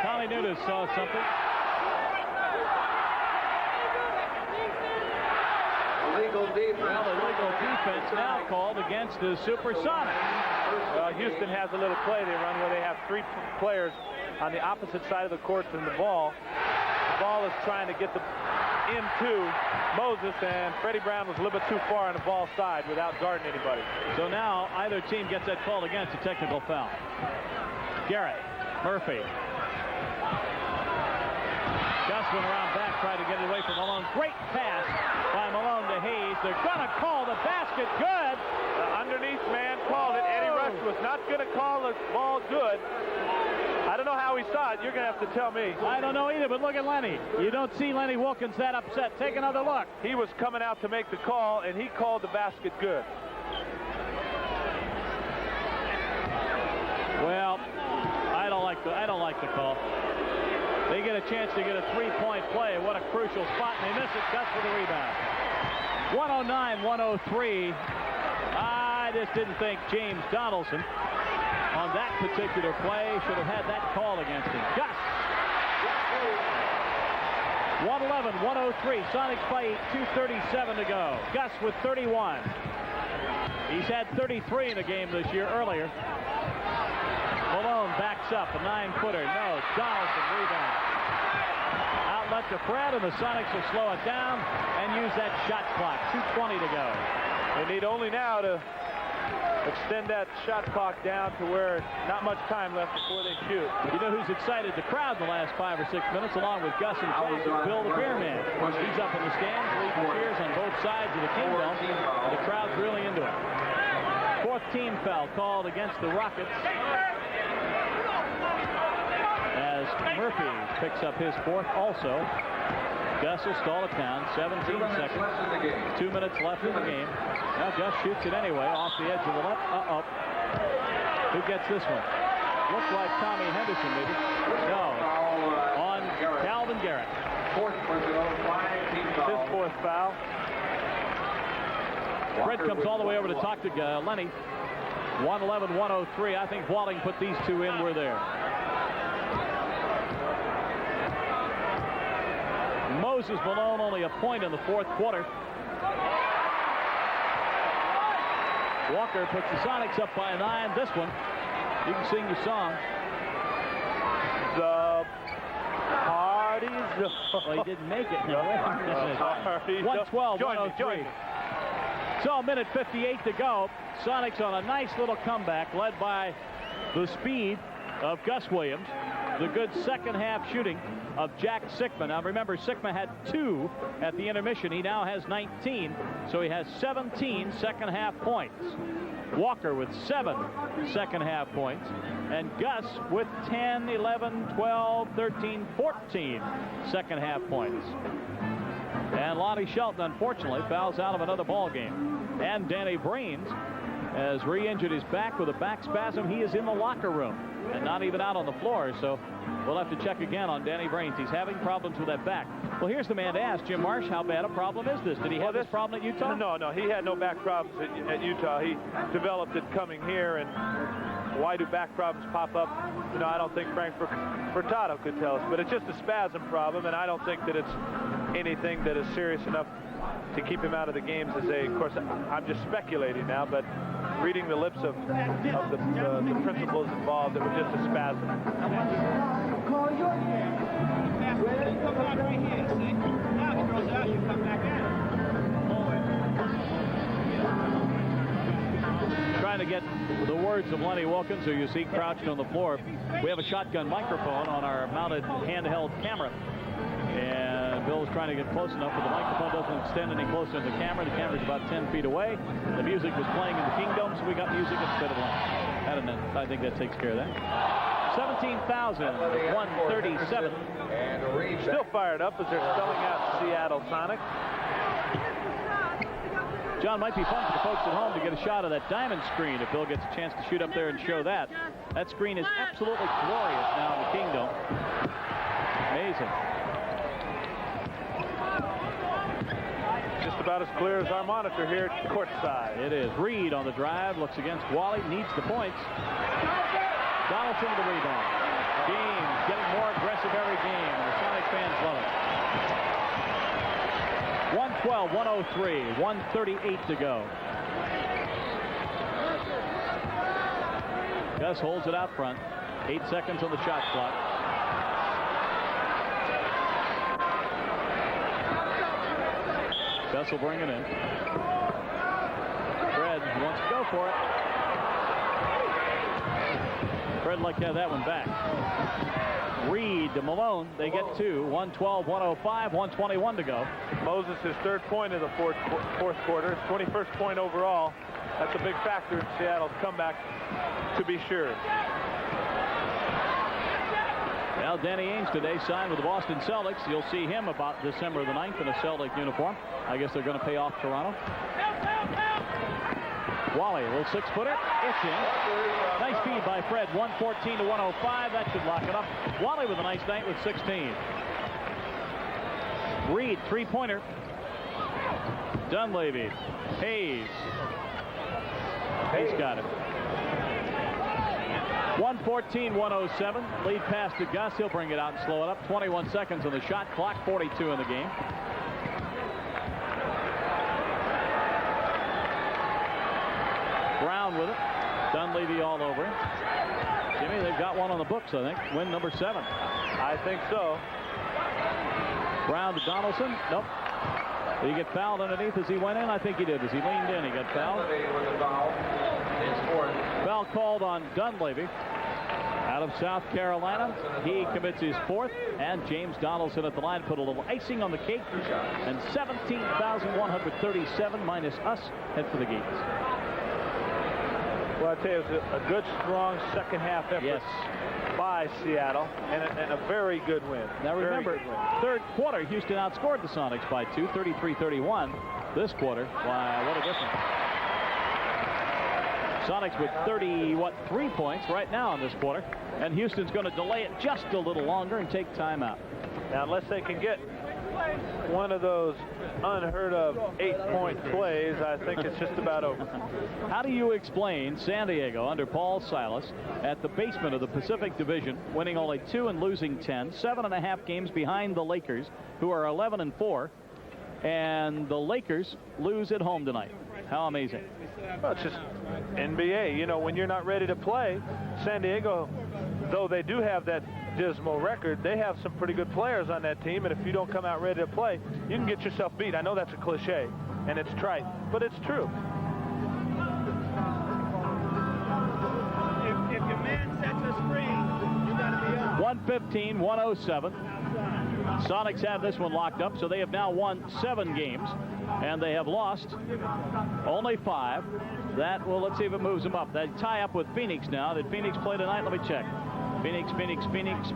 Tommy Nunes saw something. Illegal defense now called against the Supersonics. Houston has a little play they run where they have 3 players on the opposite side of the court than the ball. The ball is trying to get into Moses, and Freddie Brown was a little bit too far on the ball side without guarding anybody. So now either team gets that called against a technical foul. Garrett, Murphy. Gus went around back, tried to get it away from Malone. Great pass by Malone to Hayes. They're going to call the basket good. The underneath man called it. Eddie Rush was not going to call the ball good. I don't know how he saw it. You're going to have to tell me. I don't know either, but look at Lenny. You don't see Lenny Wilkins that upset. Take another look. He was coming out to make the call, and he called the basket good. Well, I don't like the call. They get a chance to get a 3-point play. What a crucial spot, and they miss it. Gus for the rebound. 109-103. I just didn't think James Donaldson on that particular play should have had that call against him. Gus. 111-103. Sonics by 2:37 to go. Gus with 31. He's had 33 in a game this year earlier. Malone backs up, a 9-footer. No, Donaldson rebound. Outlet to Fred, and the Sonics will slow it down and use that shot clock. 2:20 to go. They need only now to extend that shot clock down to where not much time left before they shoot. You know who's excited the crowd the last 5 or 6 minutes, along with Gus and Frank, is Bill the Bearman. He's up in the stands, leading cheers on both sides of the Kingdom, and the crowd's really into it. 4th team foul called against the Rockets as Murphy picks up his 4th also. Gus will stall it down. 17 seconds. 2 minutes left in the game. Now Gus shoots it anyway off the edge of the left. Who gets this one? Looks like Tommy Henderson, maybe. No. On Calvin Garrett. His 4th foul. Fred comes all the way over to talk to Lenny. 111-103. I think Walling put these two in where there. Moses Malone only a point in the 4th quarter. Walker puts the Sonics up by 9. This one, you can sing your song. The party's Well, he didn't make it. 112-103. So a minute 58 to go. Sonics on a nice little comeback led by the speed of Gus Williams. The good second half shooting of Jack Sickman. Now remember, Sickman had 2 at the intermission. He now has 19, so he has 17 second half points. Walker with 7 second half points, and Gus with 10, 11, 12, 13, 14 second half points. And Lonnie Shelton, unfortunately, fouls out of another ball game. And Danny Brains has re-injured his back with a back spasm. He is in the locker room and not even out on the floor, so we'll have to check again on Danny Brains. He's having problems with that back. Well, here's the man to ask, Jim Marsh, how bad a problem is this? Did he have this problem at Utah? No, he had no back problems at Utah. He developed it coming here, and why do back problems pop up? You know, I don't think Frank Furtado could tell us, but it's just a spasm problem, and I don't think that it's anything that is serious enough to keep him out of the games. Of course, I'm just speculating now, but reading the lips of the principals involved, it was just a spasm. Trying to get the words of Lenny Wilkins, who you see crouched on the floor. We have a shotgun microphone on our mounted handheld camera, and Bill's trying to get close enough, but the microphone doesn't extend any closer to the camera. The camera's about 10 feet away. The music was playing in the Kingdom, so we got music instead of Lenny. I think that takes care of that. 17,137. Still fired up as they're spelling out Seattle Sonics. John, might be fun for the folks at home to get a shot of that diamond screen if Bill gets a chance to shoot up there and show that. That screen is absolutely glorious now in the Kingdom. Amazing. Just about as clear as our monitor here at courtside. It is. Reed on the drive, looks against Wally, needs the points. Donaldson with the rebound. James getting more aggressive every game, and the Sonic fans love it. 112-103, 138 to go. Gus holds it out front. 8 seconds on the shot clock. Gus will bring it in. Fred wants to go for it. Fred like to have that one back. Reed to Malone. They get 2. 112-105, 121 to go. Moses, his 3rd point of the fourth quarter. His 21st point overall. That's a big factor in Seattle's comeback, to be sure. Well, Danny Ainge today signed with the Boston Celtics. You'll see him about December the 9th in a Celtic uniform. I guess they're going to pay off Toronto. Wally, a little 6-footer. It's in. Nice feed by Fred. 114-105. That should lock it up. Wally with a nice night with 16. Reed, 3-pointer. Dunleavy. Hayes. Hayes got it. 114-107. Lead pass to Gus. He'll bring it out and slow it up. 21 seconds on the shot clock. 42 in the game. Brown with it. Dunleavy all over him. Jimmy, they've got one on the books, I think. Win number 7. I think so. Brown to Donaldson. Nope. Did he get fouled underneath as he went in? I think he did. As he leaned in, he got fouled. Foul called on Dunleavy out of South Carolina. He commits his fourth, and James Donaldson at the line put a little icing on the cake, and 17,137 minus us head for the gates. Well, I tell you, it was a good, strong second half effort by Seattle, and a very good win. Now remember, third quarter, Houston outscored the Sonics by 2, 33-31. This quarter, wow, what a difference. Sonics with 3 points right now in this quarter, and Houston's going to delay it just a little longer and take time out. Now, unless they can get one of those unheard of 8-point plays, I think it's just about over. How do you explain San Diego under Paul Silas at the basement of the Pacific Division, winning only 2 and losing 10, 7.5 games behind the Lakers, who are 11-4, and the Lakers lose at home tonight? How amazing. Well, it's just NBA. You know, when you're not ready to play, San Diego, though they do have that dismal record, they have some pretty good players on that team, and if you don't come out ready to play, you can get yourself beat. I know that's a cliche, and it's trite, but it's true. If your man sets a screen, you got to be up. 115-107. Sonics have this one locked up, so they have now won 7 games, and they have lost only 5. That, well, let's see if it moves them up. They tie up with Phoenix now. Did Phoenix play tonight? Let me check. Phoenix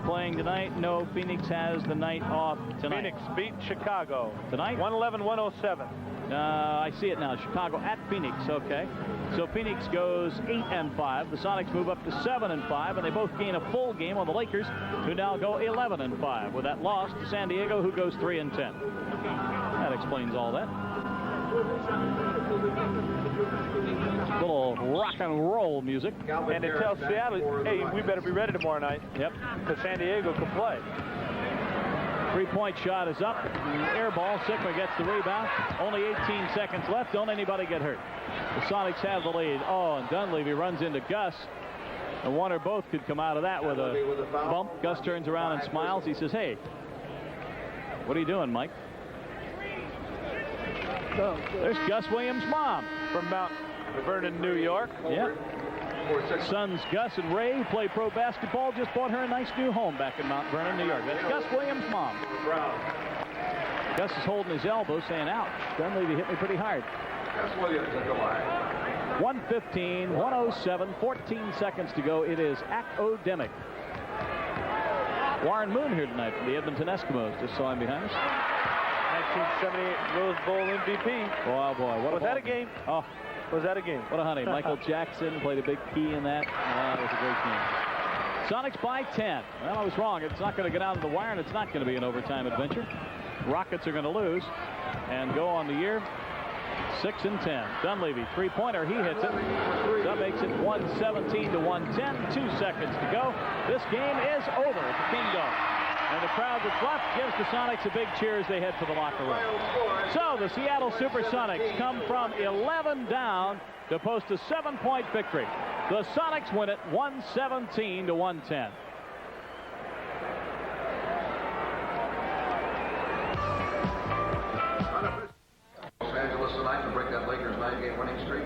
playing tonight. No, Phoenix has the night off tonight. Phoenix beat Chicago tonight. 111-107. I see it now. Chicago at Phoenix. Okay. So Phoenix goes 8-5. The Sonics move up to 7-5, and they both gain a full game on the Lakers, who now go 11-5. With that loss to San Diego, who goes 3-10. That explains all that. Little rock and roll music. And it tells Seattle, hey, we better be ready tomorrow night. Yep. Because San Diego can play. 3-point shot is up. Air ball. Sigma gets the rebound. Only 18 seconds left. Don't anybody get hurt. The Sonics have the lead. Oh, and Dunleavy runs into Gus. And one or both could come out of that with a bump. Gus turns around and smiles. He says, hey, what are you doing, Mike? There's Gus Williams' mom. From Mount Vernon, New York. Yeah. Sons Gus and Ray, who play pro basketball, just bought her a nice new home back in Mount Vernon, New York. That's Gus Williams' mom. Gus is holding his elbow, saying, ouch. Dunleavy hit me pretty hard. Gus Williams at the line. 1:15-107, 14 seconds to go. It is academic. Warren Moon here tonight from the Edmonton Eskimos. Just saw him behind us. 1978 Rose Bowl MVP. Oh, boy. What was that a game? Oh. Was that a game? What a honey. Michael Jackson played a big key in that. That was a great game. Sonics by 10. Well, I was wrong. It's not going to get out of the wire, and it's not going to be an overtime adventure. Rockets are going to lose and go on the year 6-10. Dunleavy, 3-pointer. He hits it. That makes it 117-110. 2 seconds to go. This game is over at the Kingdome. And the crowd that's left gives the Sonics a big cheer as they head for the locker room. So the Seattle Supersonics come from 11 down to post a 7-point victory. The Sonics win it 117-110. Los Angeles tonight to break that Lakers 9-game winning streak.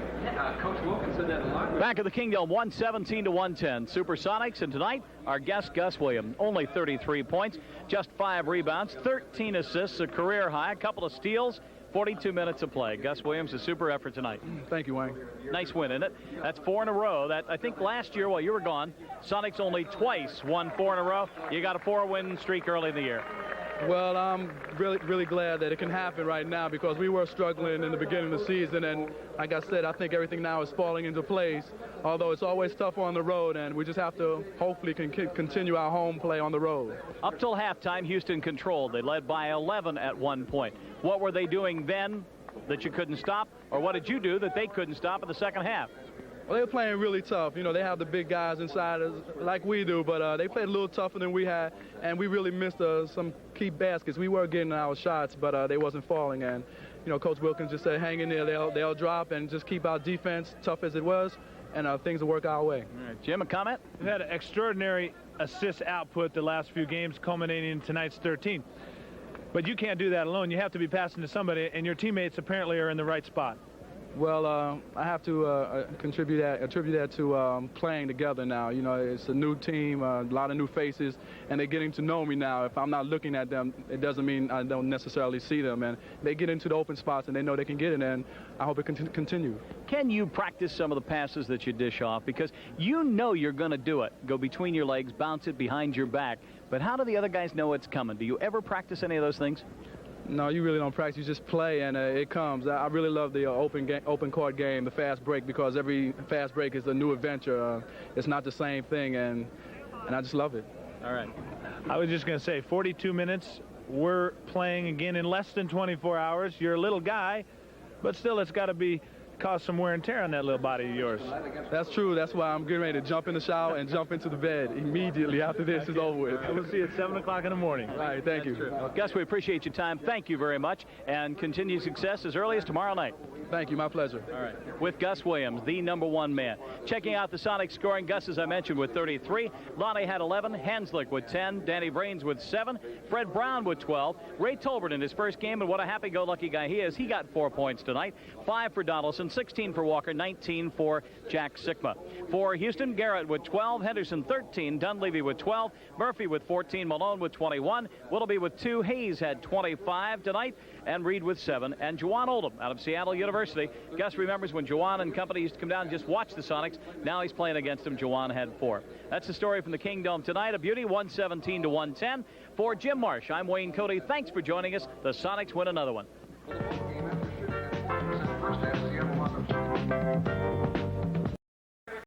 Coach Wilkins said that a lot. Back at the Kingdome, 117-110. Supersonics, and tonight our guest Gus Williams, only 33 points, just 5 rebounds, 13 assists, a career high, a couple of steals, 42 minutes of play. Gus Williams, a super effort tonight. Thank you, Wayne. Nice win, isn't it? That's 4 in a row. That, I think last year while you were gone, Sonics only twice won 4 in a row. You got a 4-win streak early in the year. Well, I'm really glad that it can happen right now because we were struggling in the beginning of the season, and like I said, I think everything now is falling into place, although it's always tough on the road, and we just have to hopefully continue our home play on the road. Up till halftime, Houston controlled. They led by 11 at one point. What were they doing then that you couldn't stop, or what did you do that they couldn't stop in the second half? Well, they were playing really tough. You know, they have the big guys inside us like we do, but they played a little tougher than we had, and we really missed some key baskets. We were getting our shots, but they wasn't falling. And, you know, Coach Wilkins just said, hang in there. They'll drop and just keep our defense tough as it was, and things will work our way. All right, Jim, a comment? We've had an extraordinary assist output the last few games, culminating in tonight's 13. But you can't do that alone. You have to be passing to somebody, and your teammates apparently are in the right spot. Well, I have to attribute that to playing together now. You know, it's a new team, a lot of new faces, and they're getting to know me now. If I'm not looking at them, it doesn't mean I don't necessarily see them. And they get into the open spots, and they know they can get it, and I hope it can continue. Can you practice some of the passes that you dish off? Because you know you're going to do it. Go between your legs, bounce it behind your back. But how do the other guys know it's coming? Do you ever practice any of those things? No, you really don't practice. You just play, and it comes. I really love the open court game, the fast break, because every fast break is a new adventure. It's not the same thing, and I just love it. All right. I was just going to say, 42 minutes. We're playing again in less than 24 hours. You're a little guy, but still it's got to cause some wear and tear on that little body of yours. That's true. That's why I'm getting ready to jump in the shower and jump into the bed immediately after this is over with. We'll see you at 7 o'clock in the morning. All right, thank you. Well, Gus, we appreciate your time. Thank you very much, and continued success as early as tomorrow night. Thank you. My pleasure. All right. With Gus Williams, the #1 man. Checking out the Sonics scoring, Gus, as I mentioned, with 33. Lonnie had 11. Hanslick with 10. Danny Brains with 7. Fred Brown with 12. Ray Tolbert in his first game, and what a happy-go-lucky guy he is. He got 4 points tonight. 5 for Donaldson, 16 for Walker, 19 for Jack Sikma. For Houston, Garrett with 12. Henderson 13. Dunleavy with 12. Murphy with 14. Malone with 21. Willoughby with 2. Hayes had 25 tonight. And Reed with 7. And Juwan Oldham out of Seattle University. Gus remembers when Juwan and company used to come down and just watch the Sonics. Now he's playing against them. Juwan had 4. That's the story from the Kingdome tonight. A beauty, 117-110. For Jim Marsh, I'm Wayne Cody. Thanks for joining us. The Sonics win another one.